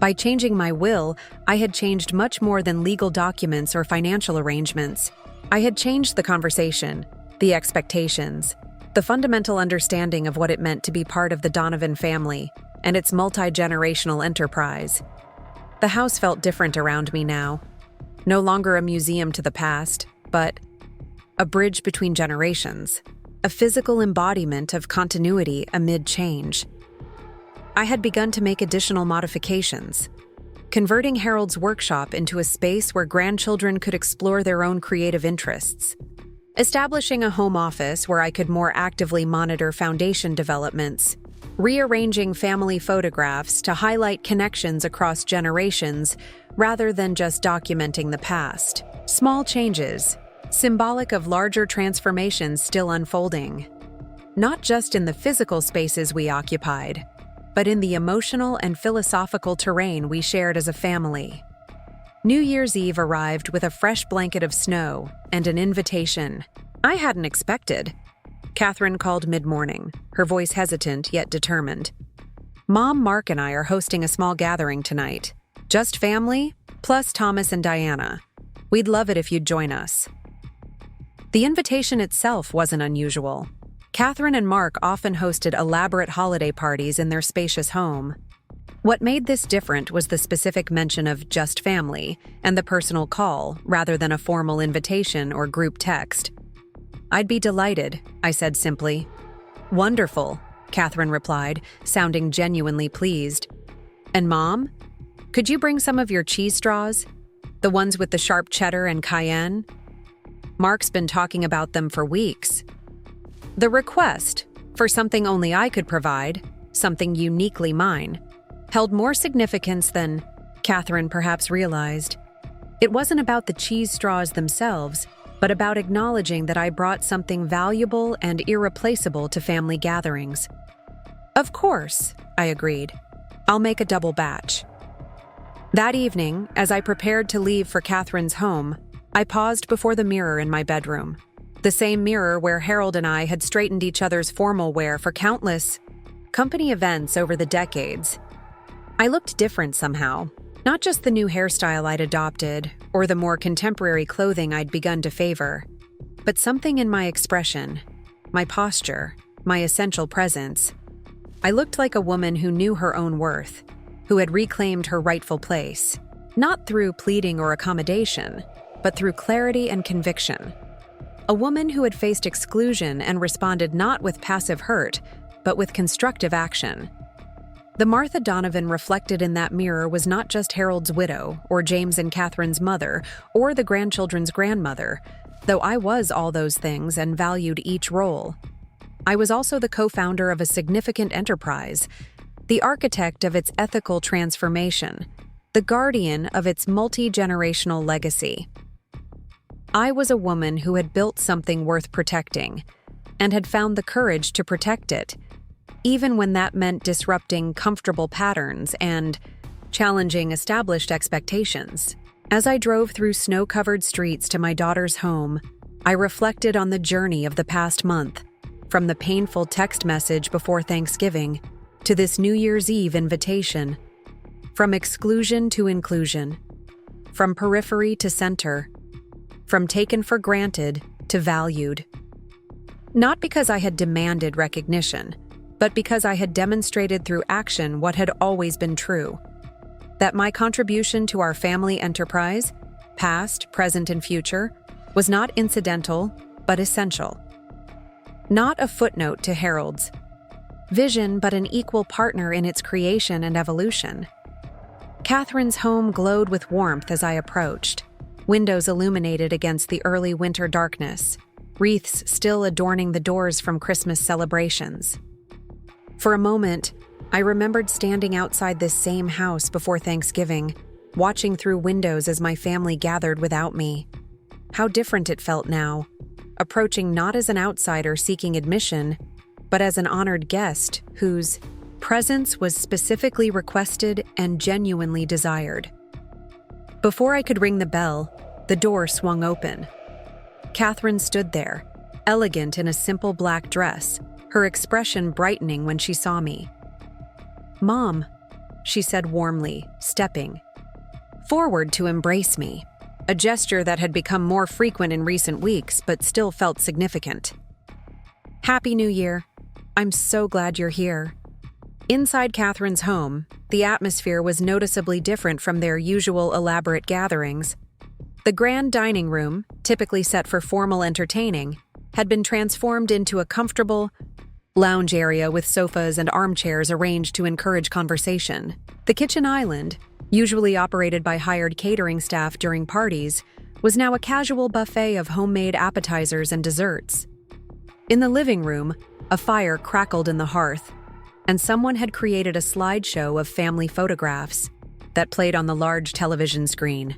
[SPEAKER 1] By changing my will, I had changed much more than legal documents or financial arrangements. I had changed the conversation, the expectations, the fundamental understanding of what it meant to be part of the Donovan family and its multi-generational enterprise. The house felt different around me now. No longer a museum to the past, but a bridge between generations, a physical embodiment of continuity amid change. I had begun to make additional modifications, converting Harold's workshop into a space where grandchildren could explore their own creative interests, establishing a home office where I could more actively monitor foundation developments, rearranging family photographs to highlight connections across generations rather than just documenting the past. Small changes, symbolic of larger transformations still unfolding, not just in the physical spaces we occupied, but in the emotional and philosophical terrain we shared as a family. New Year's Eve arrived with a fresh blanket of snow and an invitation I hadn't expected. Catherine called mid-morning, her voice hesitant yet determined. Mom, Mark, and I are hosting a small gathering tonight. Just family, plus Thomas and Diana. We'd love it if you'd join us. The invitation itself wasn't unusual. Catherine and Mark often hosted elaborate holiday parties in their spacious home. What made this different was the specific mention of just family and the personal call rather than a formal invitation or group text. I'd be delighted, I said simply. Wonderful, Catherine replied, sounding genuinely pleased. And Mom? Could you bring some of your cheese straws? The ones with the sharp cheddar and cayenne? Mark's been talking about them for weeks. The request, for something only I could provide, something uniquely mine, held more significance than Catherine perhaps realized. It wasn't about the cheese straws themselves, but about acknowledging that I brought something valuable and irreplaceable to family gatherings. Of course, I agreed. I'll make a double batch. That evening, as I prepared to leave for Catherine's home, I paused before the mirror in my bedroom. The same mirror where Harold and I had straightened each other's formal wear for countless company events over the decades. I looked different somehow. Not just the new hairstyle I'd adopted, or the more contemporary clothing I'd begun to favor, but something in my expression, my posture, my essential presence. I looked like a woman who knew her own worth, who had reclaimed her rightful place, not through pleading or accommodation, but through clarity and conviction. A woman who had faced exclusion and responded not with passive hurt, but with constructive action. The Martha Donovan reflected in that mirror was not just Harold's widow, or James and Catherine's mother, or the grandchildren's grandmother, though I was all those things and valued each role. I was also the co-founder of a significant enterprise, the architect of its ethical transformation, the guardian of its multi-generational legacy. I was a woman who had built something worth protecting, and had found the courage to protect it, even when that meant disrupting comfortable patterns and challenging established expectations. As I drove through snow-covered streets to my daughter's home, I reflected on the journey of the past month, from the painful text message before Thanksgiving to this New Year's Eve invitation, from exclusion to inclusion, from periphery to center, from taken for granted to valued. Not because I had demanded recognition, but because I had demonstrated through action what had always been true, that my contribution to our family enterprise, past, present, and future, was not incidental, but essential. Not a footnote to Harold's vision, but an equal partner in its creation and evolution. Catherine's home glowed with warmth as I approached, windows illuminated against the early winter darkness, wreaths still adorning the doors from Christmas celebrations. For a moment, I remembered standing outside this same house before Thanksgiving, watching through windows as my family gathered without me. How different it felt now, approaching not as an outsider seeking admission, but as an honored guest whose presence was specifically requested and genuinely desired. Before I could ring the bell, the door swung open. Catherine stood there, elegant in a simple black dress, her expression brightening when she saw me. "Mom," she said warmly, stepping forward to embrace me, a gesture that had become more frequent in recent weeks but still felt significant. "Happy New Year. I'm so glad you're here." Inside Catherine's home, the atmosphere was noticeably different from their usual elaborate gatherings. The grand dining room, typically set for formal entertaining, had been transformed into a comfortable lounge area with sofas and armchairs arranged to encourage conversation. The kitchen island, usually operated by hired catering staff during parties, was now a casual buffet of homemade appetizers and desserts. In the living room, a fire crackled in the hearth, and someone had created a slideshow of family photographs that played on the large television screen.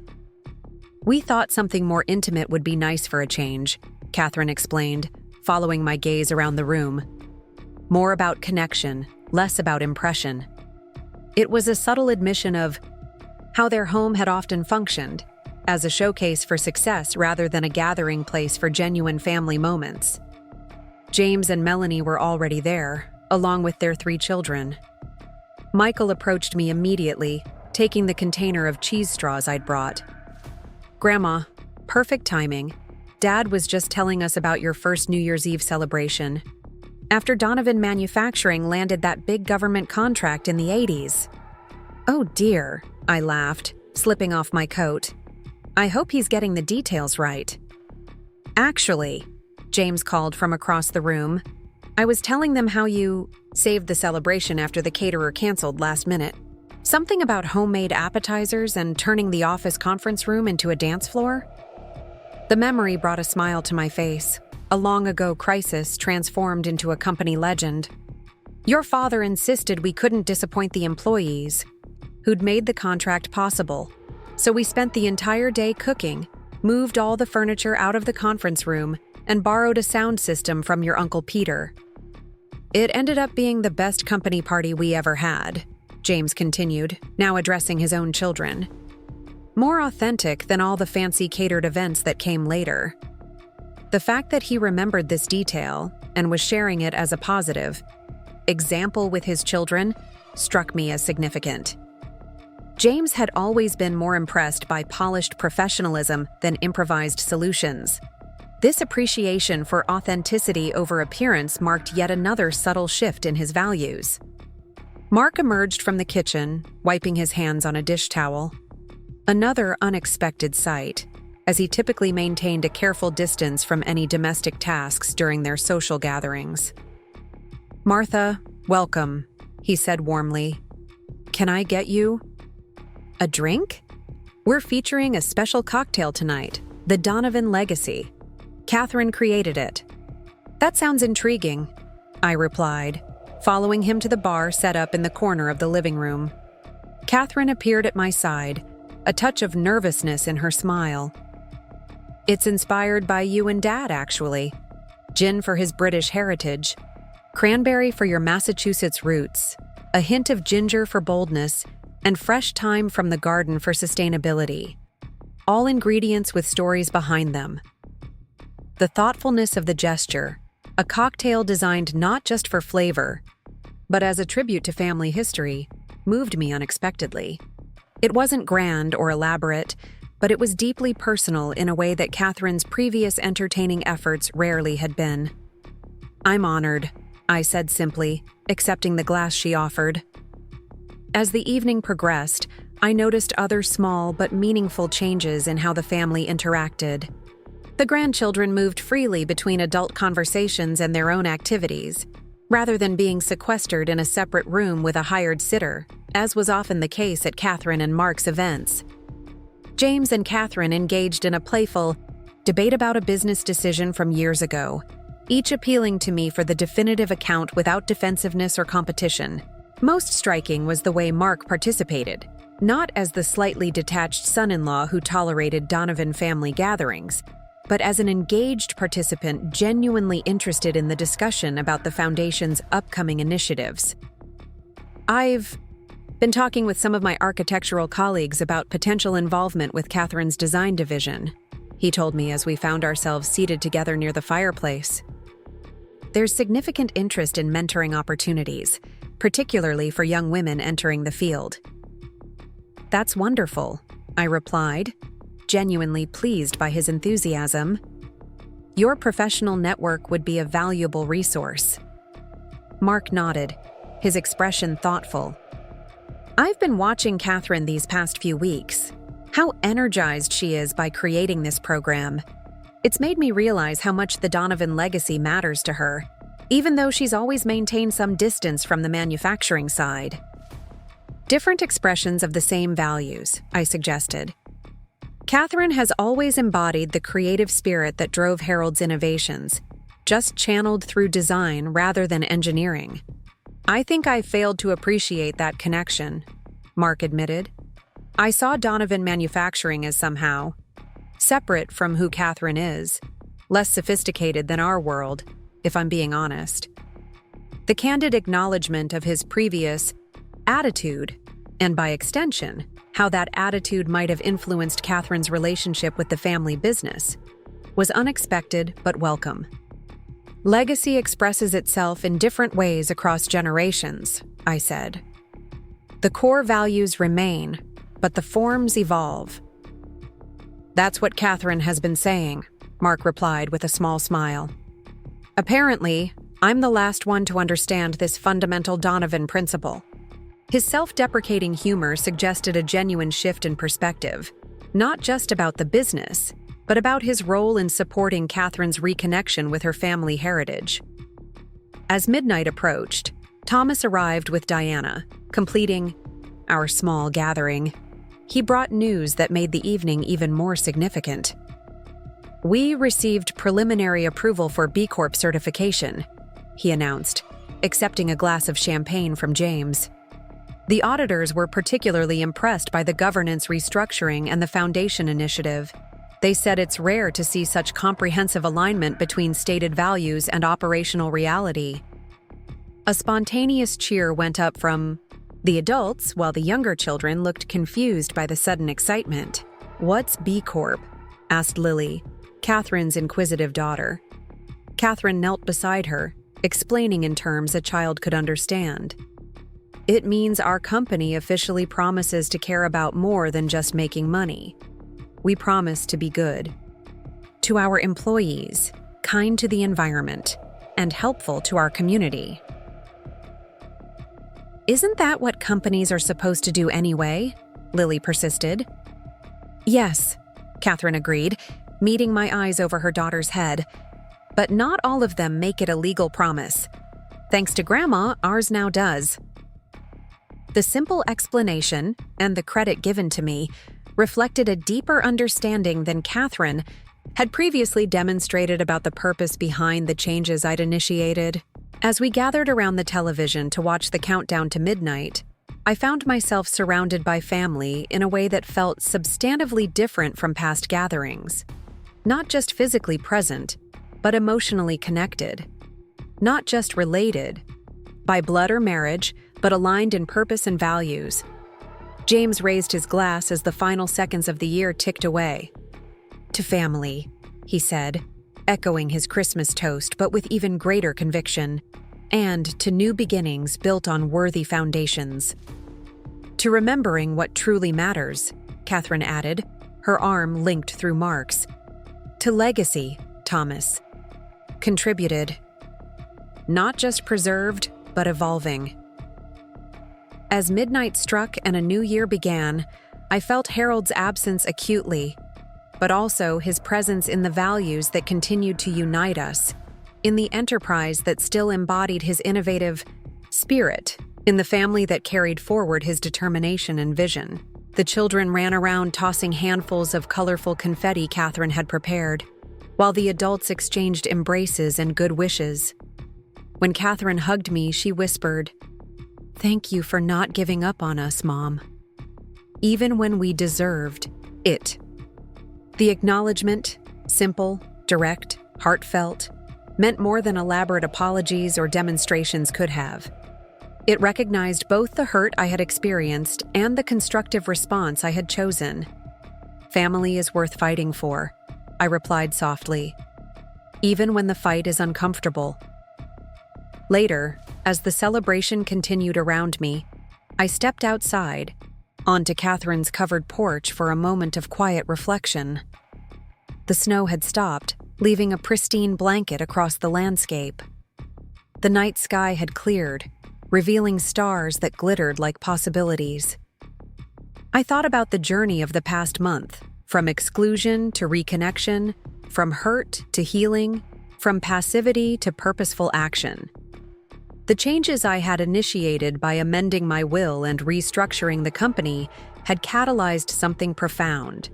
[SPEAKER 1] "We thought something more intimate would be nice for a change," Catherine explained, following my gaze around the room. "More about connection, less about impression." It was a subtle admission of how their home had often functioned, as a showcase for success rather than a gathering place for genuine family moments. James and Melanie were already there, along with their 3 children. Michael approached me immediately, taking the container of cheese straws I'd brought. "Grandma, perfect timing. Dad was just telling us about your first New Year's Eve celebration. After Donovan Manufacturing landed that big government contract in the 80s. "Oh dear," I laughed, slipping off my coat. "I hope he's getting the details right." "Actually," James called from across the room, "I was telling them how you saved the celebration after the caterer canceled last minute. Something about homemade appetizers and turning the office conference room into a dance floor?" The memory brought a smile to my face. A long-ago crisis transformed into a company legend. "Your father insisted we couldn't disappoint the employees who'd made the contract possible, so we spent the entire day cooking, moved all the furniture out of the conference room, and borrowed a sound system from your Uncle Peter. It ended up being the best company party we ever had," James continued, now addressing his own children. "More authentic than all the fancy catered events that came later." The fact that he remembered this detail and was sharing it as a positive example with his children struck me as significant. James had always been more impressed by polished professionalism than improvised solutions. This appreciation for authenticity over appearance marked yet another subtle shift in his values. Mark emerged from the kitchen, wiping his hands on a dish towel. Another unexpected sight, as he typically maintained a careful distance from any domestic tasks during their social gatherings. "Martha, welcome," he said warmly. "Can I get you a drink? We're featuring a special cocktail tonight, the Donovan Legacy. Catherine created it." "That sounds intriguing," I replied, following him to the bar set up in the corner of the living room. Catherine appeared at my side, a touch of nervousness in her smile. "It's inspired by you and Dad, actually. Gin for his British heritage, cranberry for your Massachusetts roots, a hint of ginger for boldness, and fresh thyme from the garden for sustainability. All ingredients with stories behind them." The thoughtfulness of the gesture, a cocktail designed not just for flavor, but as a tribute to family history, moved me unexpectedly. It wasn't grand or elaborate, but it was deeply personal in a way that Catherine's previous entertaining efforts rarely had been. "I'm honored," I said simply, accepting the glass she offered. As the evening progressed, I noticed other small but meaningful changes in how the family interacted. The grandchildren moved freely between adult conversations and their own activities, rather than being sequestered in a separate room with a hired sitter, as was often the case at Catherine and Mark's events. James and Catherine engaged in a playful debate about a business decision from years ago, each appealing to me for the definitive account without defensiveness or competition. Most striking was the way Mark participated, not as the slightly detached son-in-law who tolerated Donovan family gatherings, but as an engaged participant genuinely interested in the discussion about the Foundation's upcoming initiatives. I've been talking with some of my architectural colleagues about potential involvement with Catherine's design division, he told me as we found ourselves seated together near the fireplace. There's significant interest in mentoring opportunities, particularly for young women entering the field. That's wonderful, I replied, genuinely pleased by his enthusiasm. Your professional network would be a valuable resource. Mark nodded, his expression thoughtful. I've been watching Catherine these past few weeks. How energized she is by creating this program. It's made me realize how much the Donovan legacy matters to her, even though she's always maintained some distance from the manufacturing side. Different expressions of the same values, I suggested. Catherine has always embodied the creative spirit that drove Harold's innovations, just channeled through design rather than engineering. I think I failed to appreciate that connection, Mark admitted. I saw Donovan Manufacturing as somehow separate from who Catherine is, less sophisticated than our world, if I'm being honest. The candid acknowledgement of his previous attitude, and by extension, how that attitude might have influenced Catherine's relationship with the family business, was unexpected but welcome. Legacy expresses itself in different ways across generations, I said. The core values remain, but the forms evolve. That's what Catherine has been saying, Mark replied with a small smile. Apparently, I'm the last one to understand this fundamental Donovan principle. His self-deprecating humor suggested a genuine shift in perspective, not just about the business, but about his role in supporting Catherine's reconnection with her family heritage. As midnight approached, Thomas arrived with Diana, completing our small gathering. He brought news that made the evening even more significant. We received preliminary approval for B Corp certification, he announced, accepting a glass of champagne from James. The auditors were particularly impressed by the governance restructuring and the Foundation initiative. They said it's rare to see such comprehensive alignment between stated values and operational reality. A spontaneous cheer went up from the adults, while the younger children looked confused by the sudden excitement. What's B Corp? Asked Lily, Catherine's inquisitive daughter. Catherine knelt beside her, explaining in terms a child could understand. It means our company officially promises to care about more than just making money. We promise to be good to our employees, kind to the environment, and helpful to our community. Isn't that what companies are supposed to do anyway? Lily persisted. Yes, Catherine agreed, meeting my eyes over her daughter's head. But not all of them make it a legal promise. Thanks to Grandma, ours now does. The simple explanation, and the credit given to me, reflected a deeper understanding than Catherine had previously demonstrated about the purpose behind the changes I'd initiated. As we gathered around the television to watch the countdown to midnight, I found myself surrounded by family in a way that felt substantively different from past gatherings. Not just physically present, but emotionally connected. Not just related by blood or marriage, but aligned in purpose and values. James raised his glass as the final seconds of the year ticked away. To family, he said, echoing his Christmas toast but with even greater conviction, and to new beginnings built on worthy foundations. To remembering what truly matters, Catherine added, her arm linked through Mark's. To legacy, Thomas. Contributed. Not just preserved, but evolving. As midnight struck and a new year began, I felt Harold's absence acutely, but also his presence in the values that continued to unite us, in the enterprise that still embodied his innovative spirit, in the family that carried forward his determination and vision. The children ran around tossing handfuls of colorful confetti Catherine had prepared, while the adults exchanged embraces and good wishes. When Catherine hugged me, she whispered, "Thank you for not giving up on us, Mom. Even when we deserved it." The acknowledgement, simple, direct, heartfelt, meant more than elaborate apologies or demonstrations could have. It recognized both the hurt I had experienced and the constructive response I had chosen. "Family is worth fighting for," I replied softly, "even when the fight is uncomfortable." Later, as the celebration continued around me, I stepped outside, onto Catherine's covered porch for a moment of quiet reflection. The snow had stopped, leaving a pristine blanket across the landscape. The night sky had cleared, revealing stars that glittered like possibilities. I thought about the journey of the past month, from exclusion to reconnection, from hurt to healing, from passivity to purposeful action. The changes I had initiated by amending my will and restructuring the company had catalyzed something profound.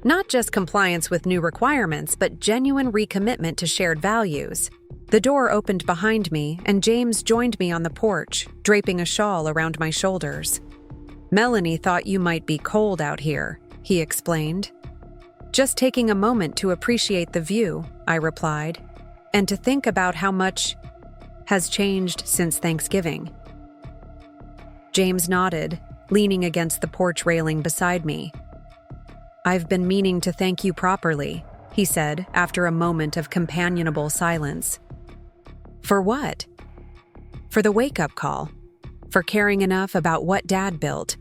[SPEAKER 1] Not just compliance with new requirements, but genuine recommitment to shared values. The door opened behind me, and James joined me on the porch, draping a shawl around my shoulders. "Melanie thought you might be cold out here," he explained. "Just taking a moment to appreciate the view," I replied, "and to think about how much has changed since Thanksgiving." James nodded, leaning against the porch railing beside me. "I've been meaning to thank you properly," he said after a moment of companionable silence. "For what?" "For the wake-up call. For caring enough about what Dad built,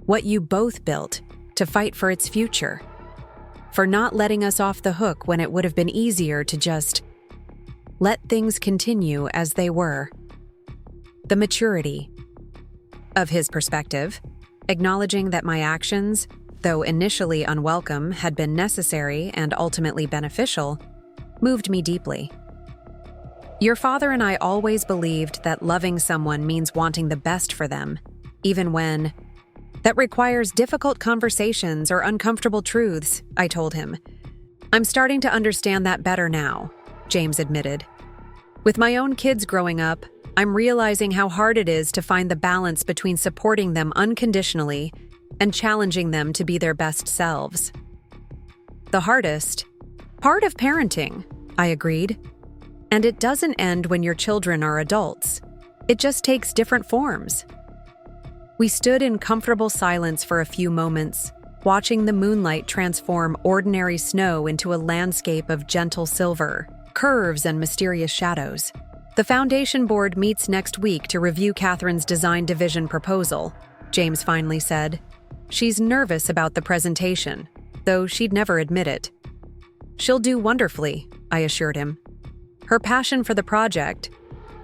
[SPEAKER 1] what you both built, to fight for its future. For not letting us off the hook when it would have been easier to just let things continue as they were." The maturity of his perspective, acknowledging that my actions, though initially unwelcome, had been necessary and ultimately beneficial, moved me deeply. "Your father and I always believed that loving someone means wanting the best for them, even when that requires difficult conversations or uncomfortable truths," I told him. "I'm starting to understand that better now," James admitted. "With my own kids growing up, I'm realizing how hard it is to find the balance between supporting them unconditionally and challenging them to be their best selves." "The hardest part of parenting," I agreed. "And it doesn't end when your children are adults. It just takes different forms." We stood in comfortable silence for a few moments, watching the moonlight transform ordinary snow into a landscape of gentle silver, curves, and mysterious shadows. "The foundation board meets next week to review Catherine's design division proposal," James finally said. "She's nervous about the presentation, though she'd never admit it." "She'll do wonderfully," I assured him. "Her passion for the project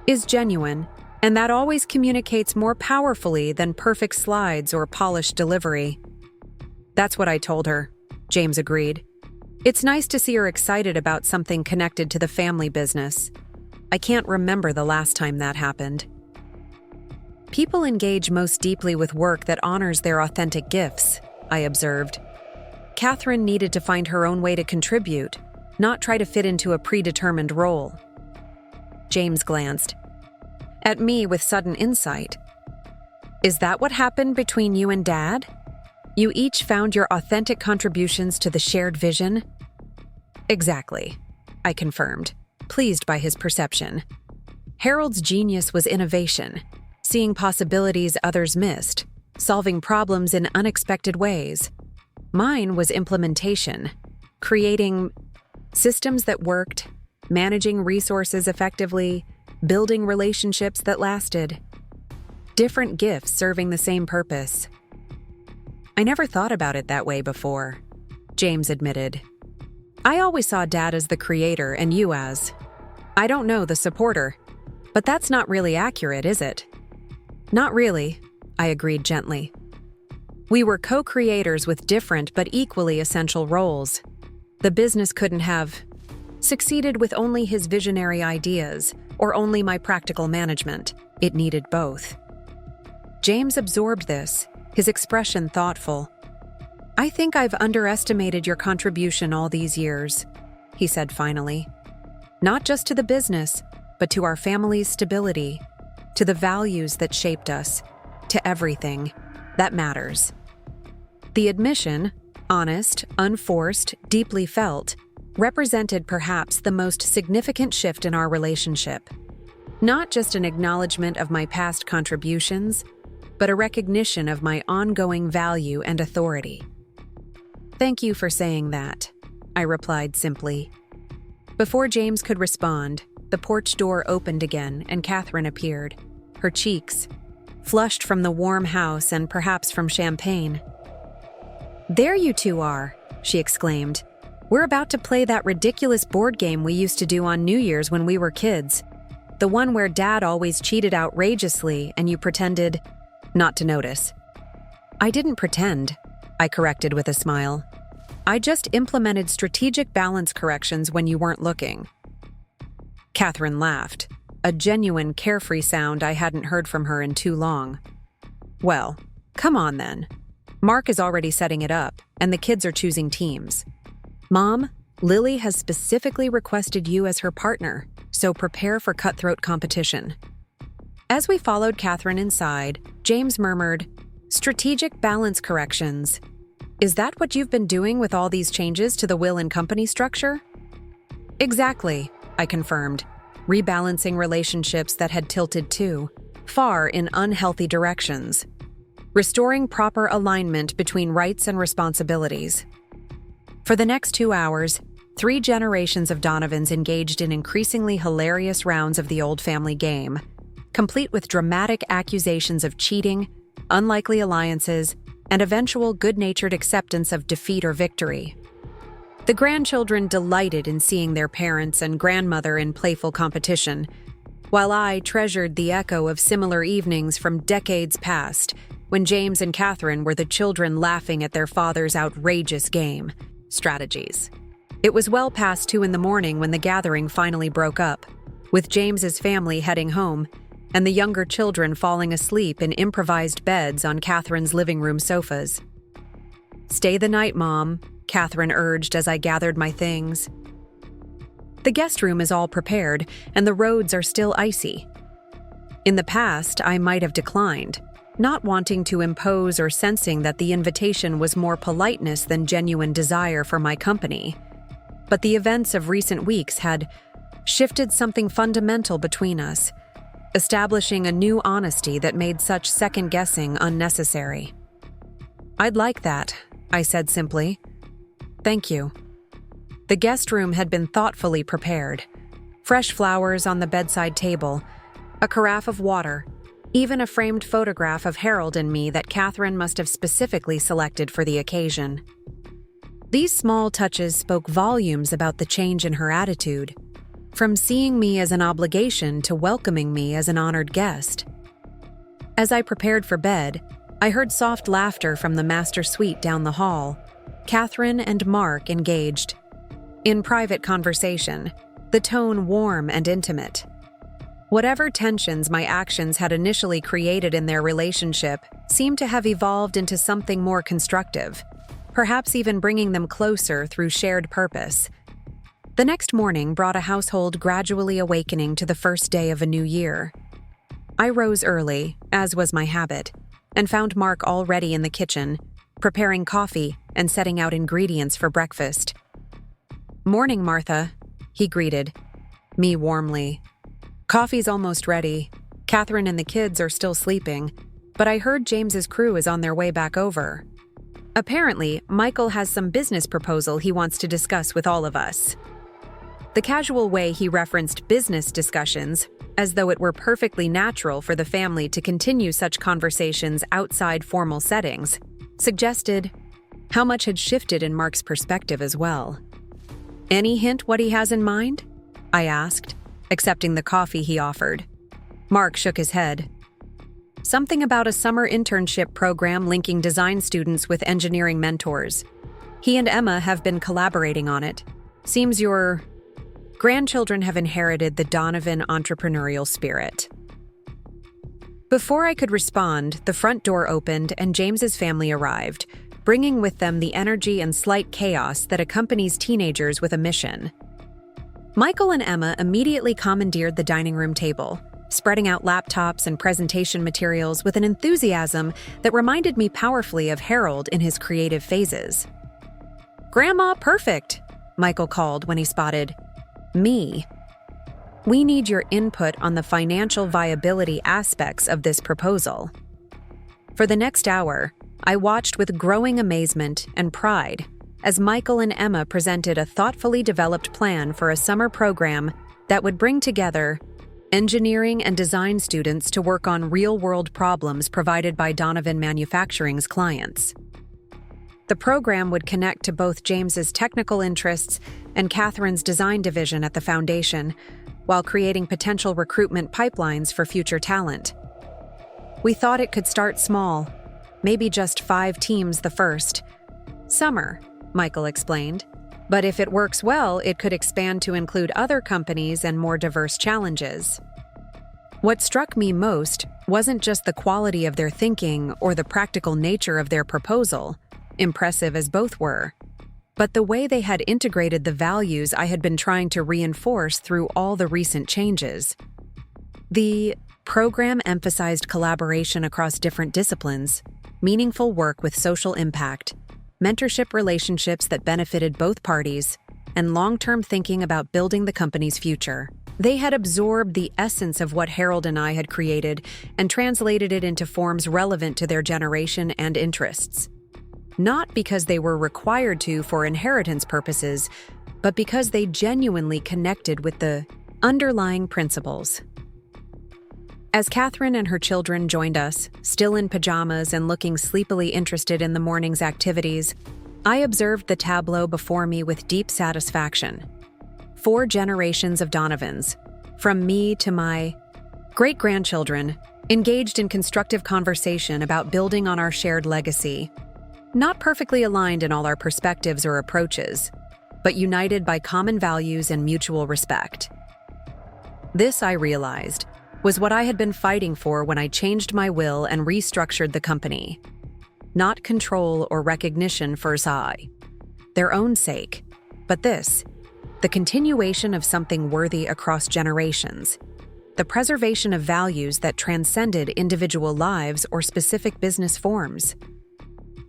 [SPEAKER 1] is genuine, and that always communicates more powerfully than perfect slides or polished delivery." "That's what I told her," James agreed. "It's nice to see her excited about something connected to the family business. I can't remember the last time that happened." "People engage most deeply with work that honors their authentic gifts," I observed. Catherine needed to find her own way to contribute, not try to fit into a predetermined role. James glanced at me with sudden insight. "Is that what happened between you and Dad? You each found your authentic contributions to the shared vision?" "Exactly," I confirmed, pleased by his perception. "Harold's genius was innovation, seeing possibilities others missed, solving problems in unexpected ways. Mine was implementation, creating systems that worked, managing resources effectively, building relationships that lasted. Different gifts serving the same purpose." "I never thought about it that way before," James admitted. "I always saw Dad as the creator and you as, I don't know, the supporter. But that's not really accurate, is it?" "Not really," I agreed gently. "We were co-creators with different but equally essential roles. The business couldn't have succeeded with only his visionary ideas or only my practical management. It needed both. James absorbed this, his expression thoughtful. "I think I've underestimated your contribution all these years," he said finally. "Not just to the business, but to our family's stability, to the values that shaped us, to everything that matters." The admission, honest, unforced, deeply felt, represented perhaps the most significant shift in our relationship. Not just an acknowledgement of my past contributions, but a recognition of my ongoing value and authority. "Thank you for saying that," I replied simply. Before James could respond, the porch door opened again and Catherine appeared, her cheeks flushed from the warm house and perhaps from champagne. "There you two are," she exclaimed. "We're about to play that ridiculous board game we used to do on New Year's when we were kids. The one where Dad always cheated outrageously and you pretended not to notice." "I didn't pretend," I corrected with a smile. "I just implemented strategic balance corrections when you weren't looking." Catherine laughed, a genuine carefree sound I hadn't heard from her in too long. "Well, come on then. Mark is already setting it up, and the kids are choosing teams. Mom, Lily has specifically requested you as her partner, so prepare for cutthroat competition." As we followed Catherine inside, James murmured, "Strategic balance corrections. Is that what you've been doing with all these changes to the will and company structure?" "Exactly," I confirmed, rebalancing relationships that had tilted too far in unhealthy directions, restoring proper alignment between rights and responsibilities. For the next 2 hours, 3 generations of Donovans engaged in increasingly hilarious rounds of the old family game, complete with dramatic accusations of cheating, unlikely alliances, and eventual good-natured acceptance of defeat or victory. The grandchildren delighted in seeing their parents and grandmother in playful competition, while I treasured the echo of similar evenings from decades past, when James and Catherine were the children laughing at their father's outrageous game strategies. It was well past 2 a.m. when the gathering finally broke up, with James's family heading home and the younger children falling asleep in improvised beds on Catherine's living room sofas. "Stay the night, Mom," Catherine urged as I gathered my things. The guest room is all prepared, and the roads are still icy. In the past, I might have declined, not wanting to impose or sensing that the invitation was more politeness than genuine desire for my company. But the events of recent weeks had shifted something fundamental between us, establishing a new honesty that made such second-guessing unnecessary. "I'd like that," I said simply. "Thank you." The guest room had been thoughtfully prepared. Fresh flowers on the bedside table, a carafe of water, even a framed photograph of Harold and me that Catherine must have specifically selected for the occasion. These small touches spoke volumes about the change in her attitude, from seeing me as an obligation to welcoming me as an honored guest. As I prepared for bed, I heard soft laughter from the master suite down the hall. Catherine and Mark engaged in private conversation, the tone warm and intimate. Whatever tensions my actions had initially created in their relationship seemed to have evolved into something more constructive, perhaps even bringing them closer through shared purpose. The next morning brought a household gradually awakening to the first day of a new year. I rose early, as was my habit, and found Mark already in the kitchen, preparing coffee and setting out ingredients for breakfast. "Morning, Martha," he greeted me warmly. "Coffee's almost ready. Catherine and the kids are still sleeping, but I heard James's crew is on their way back over. Apparently, Michael has some business proposal he wants to discuss with all of us." The casual way he referenced business discussions, as though it were perfectly natural for the family to continue such conversations outside formal settings, suggested how much had shifted in Mark's perspective as well. "Any hint what he has in mind?" I asked, accepting the coffee he offered. Mark shook his head. "Something about a summer internship program linking design students with engineering mentors. He and Emma have been collaborating on it. Seems your grandchildren have inherited the Donovan entrepreneurial spirit. Before I could respond, the front door opened and James's family arrived, bringing with them the energy and slight chaos that accompanies teenagers with a mission. Michael and Emma immediately commandeered the dining room table, spreading out laptops and presentation materials with an enthusiasm that reminded me powerfully of Harold in his creative phases. "Grandma, perfect," Michael called when he spotted me. "We need your input on the financial viability aspects of this proposal." For the next hour, I watched with growing amazement and pride as Michael and Emma presented a thoughtfully developed plan for a summer program that would bring together engineering and design students to work on real-world problems provided by Donovan Manufacturing's clients. The program would connect to both James's technical interests and Catherine's design division at the foundation, while creating potential recruitment pipelines for future talent. We thought it could start small, maybe just 5 teams the first summer, Michael explained. But if it works well, it could expand to include other companies and more diverse challenges. What struck me most wasn't just the quality of their thinking or the practical nature of their proposal, impressive as both were, but the way they had integrated the values I had been trying to reinforce through all the recent changes. The program emphasized collaboration across different disciplines, meaningful work with social impact, mentorship relationships that benefited both parties, and long-term thinking about building the company's future. They had absorbed the essence of what Harold and I had created and translated it into forms relevant to their generation and interests. Not because they were required to for inheritance purposes, but because they genuinely connected with the underlying principles. As Catherine and her children joined us, still in pajamas and looking sleepily interested in the morning's activities, I observed the tableau before me with deep satisfaction. 4 generations of Donovans, from me to my great-grandchildren, engaged in constructive conversation about building on our shared legacy. Not perfectly aligned in all our perspectives or approaches, but united by common values and mutual respect. This, I realized, was what I had been fighting for when I changed my will and restructured the company. Not control or recognition for their own sake, but this, the continuation of something worthy across generations, the preservation of values that transcended individual lives or specific business forms.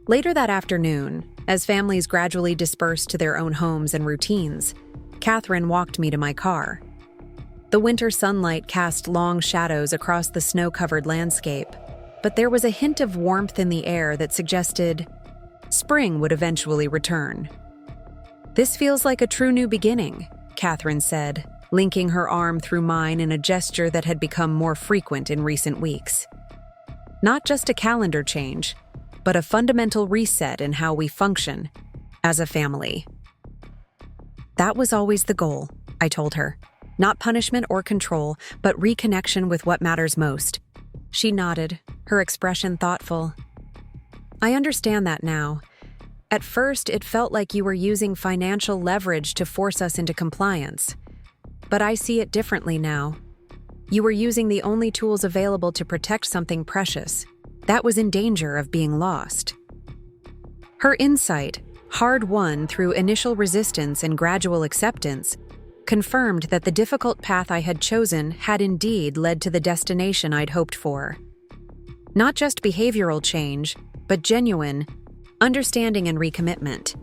[SPEAKER 1] Later that afternoon, as families gradually dispersed to their own homes and routines, Catherine walked me to my car. The winter sunlight cast long shadows across the snow-covered landscape, but there was a hint of warmth in the air that suggested spring would eventually return. "This feels like a true new beginning," Catherine said, linking her arm through mine in a gesture that had become more frequent in recent weeks. "Not just a calendar change, but a fundamental reset in how we function as a family." "That was always the goal," I told her. "Not punishment or control, but reconnection with what matters most." She nodded, her expression thoughtful. "I understand that now. At first, it felt like you were using financial leverage to force us into compliance. But I see it differently now. You were using the only tools available to protect something precious that was in danger of being lost." Her insight, hard-won through initial resistance and gradual acceptance, confirmed that the difficult path I had chosen had indeed led to the destination I'd hoped for. Not just behavioral change, but genuine understanding and recommitment.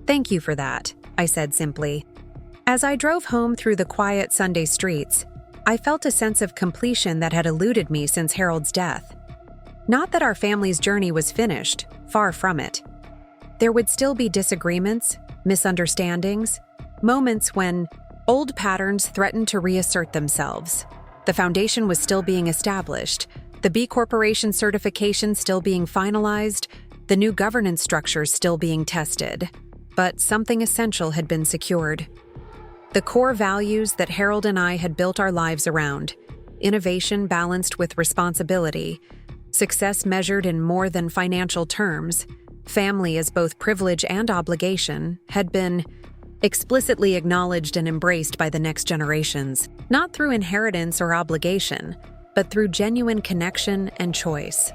[SPEAKER 1] "Thank you for that," I said simply. As I drove home through the quiet Sunday streets, I felt a sense of completion that had eluded me since Harold's death. Not that our family's journey was finished, far from it. There would still be disagreements, misunderstandings, moments when old patterns threatened to reassert themselves. The foundation was still being established, the B Corporation certification still being finalized, the new governance structures still being tested. But something essential had been secured. The core values that Harold and I had built our lives around: innovation balanced with responsibility, success measured in more than financial terms, family as both privilege and obligation, had been explicitly acknowledged and embraced by the next generations, not through inheritance or obligation, but through genuine connection and choice.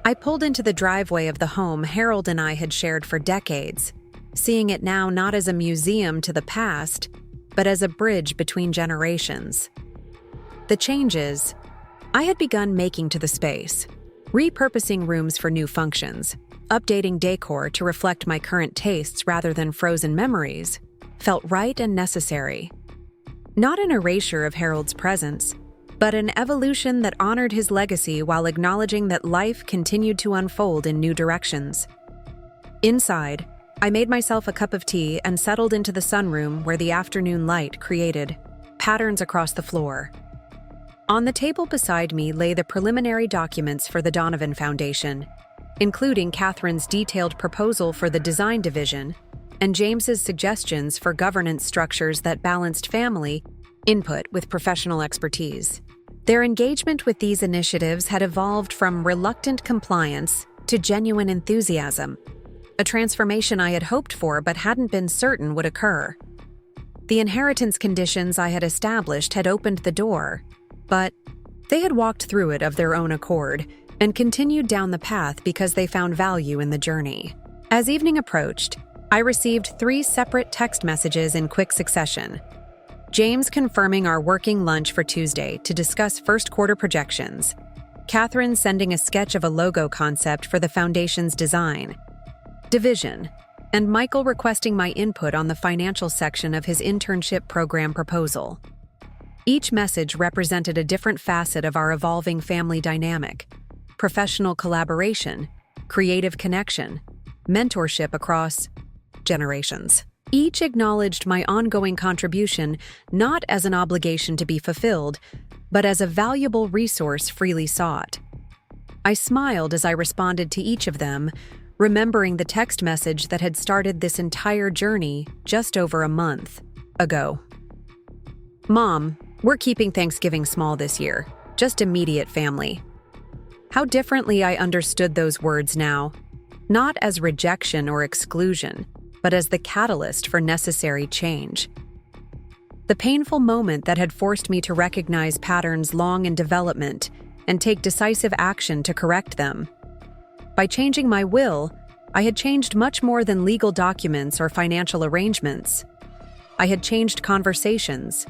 [SPEAKER 1] I pulled into the driveway of the home Harold and I had shared for decades, seeing it now not as a museum to the past, but as a bridge between generations. The changes I had begun making to the space, repurposing rooms for new functions, updating decor to reflect my current tastes rather than frozen memories, felt right and necessary. Not an erasure of Harold's presence, but an evolution that honored his legacy while acknowledging that life continued to unfold in new directions. Inside, I made myself a cup of tea and settled into the sunroom where the afternoon light created patterns across the floor. On the table beside me lay the preliminary documents for the Donovan Foundation, including Catherine's detailed proposal for the design division and James's suggestions for governance structures that balanced family input with professional expertise. Their engagement with these initiatives had evolved from reluctant compliance to genuine enthusiasm, a transformation I had hoped for but hadn't been certain would occur. The inheritance conditions I had established had opened the door, but they had walked through it of their own accord and continued down the path because they found value in the journey. As evening approached, I received 3 separate text messages in quick succession. James confirming our working lunch for Tuesday to discuss first quarter projections, Catherine sending a sketch of a logo concept for the foundation's design, division, and Michael requesting my input on the financial section of his internship program proposal. Each message represented a different facet of our evolving family dynamic: professional collaboration, creative connection, mentorship across generations. Each acknowledged my ongoing contribution not as an obligation to be fulfilled, but as a valuable resource freely sought. I smiled as I responded to each of them, remembering the text message that had started this entire journey just over a month ago. Mom, we're keeping Thanksgiving small this year, just immediate family. How differently I understood those words now, not as rejection or exclusion, but as the catalyst for necessary change. The painful moment that had forced me to recognize patterns long in development and take decisive action to correct them. By changing my will, I had changed much more than legal documents or financial arrangements. I had changed conversations,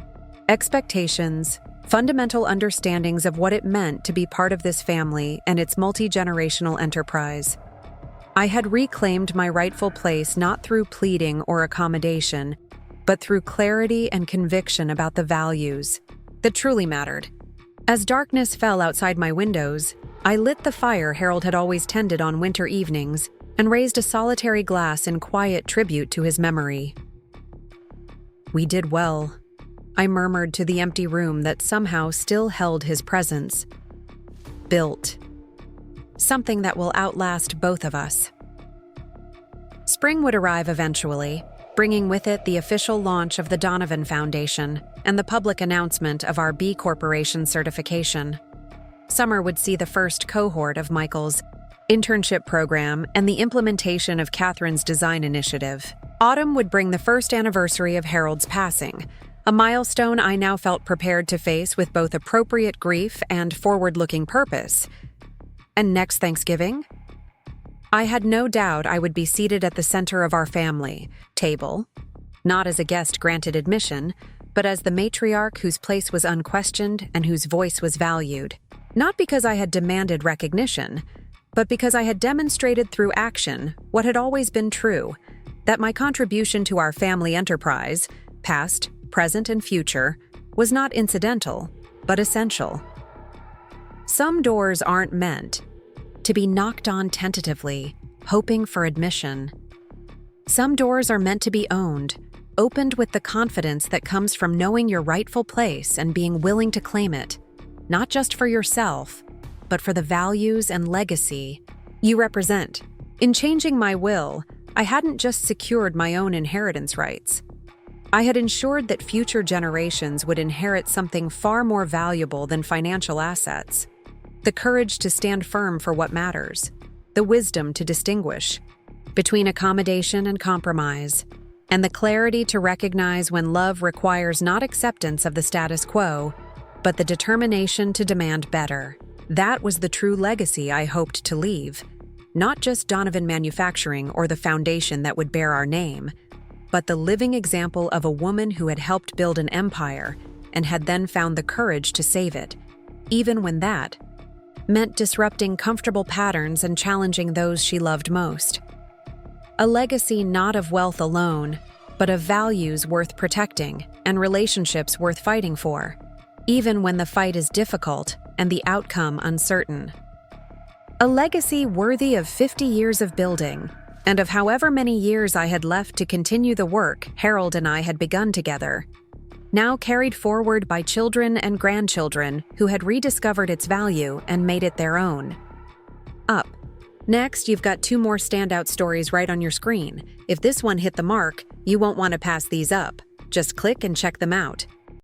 [SPEAKER 1] expectations, fundamental understandings of what it meant to be part of this family and its multi-generational enterprise. I had reclaimed my rightful place not through pleading or accommodation, but through clarity and conviction about the values that truly mattered. As darkness fell outside my windows, I lit the fire Harold had always tended on winter evenings and raised a solitary glass in quiet tribute to his memory. We did well, I murmured to the empty room that somehow still held his presence. Built. Something that will outlast both of us. Spring would arrive eventually, bringing with it the official launch of the Donovan Foundation and the public announcement of our B Corporation certification. Summer would see the first cohort of Michael's internship program and the implementation of Catherine's design initiative. Autumn would bring the first anniversary of Harold's passing, a milestone I now felt prepared to face with both appropriate grief and forward-looking purpose. And next Thanksgiving? I had no doubt I would be seated at the center of our family table, not as a guest granted admission, but as the matriarch whose place was unquestioned and whose voice was valued. Not because I had demanded recognition, but because I had demonstrated through action what had always been true, that my contribution to our family enterprise, past, present, and future, was not incidental, but essential. Some doors aren't meant to be knocked on tentatively, hoping for admission. Some doors are meant to be owned, opened with the confidence that comes from knowing your rightful place and being willing to claim it, not just for yourself, but for the values and legacy you represent. In changing my will, I hadn't just secured my own inheritance rights. I had ensured that future generations would inherit something far more valuable than financial assets: the courage to stand firm for what matters, the wisdom to distinguish between accommodation and compromise, and the clarity to recognize when love requires not acceptance of the status quo, but the determination to demand better. That was the true legacy I hoped to leave. Not just Donovan Manufacturing or the foundation that would bear our name, but the living example of a woman who had helped build an empire and had then found the courage to save it, even when that meant disrupting comfortable patterns and challenging those she loved most. A legacy not of wealth alone, but of values worth protecting and relationships worth fighting for, even when the fight is difficult and the outcome uncertain. A legacy worthy of 50 years of building, and of however many years I had left to continue the work Harold and I had begun together, now carried forward by children and grandchildren who had rediscovered its value and made it their own. Up next, you've got 2 more standout stories right on your screen. If this one hit the mark, you won't want to pass these up. Just click and check them out.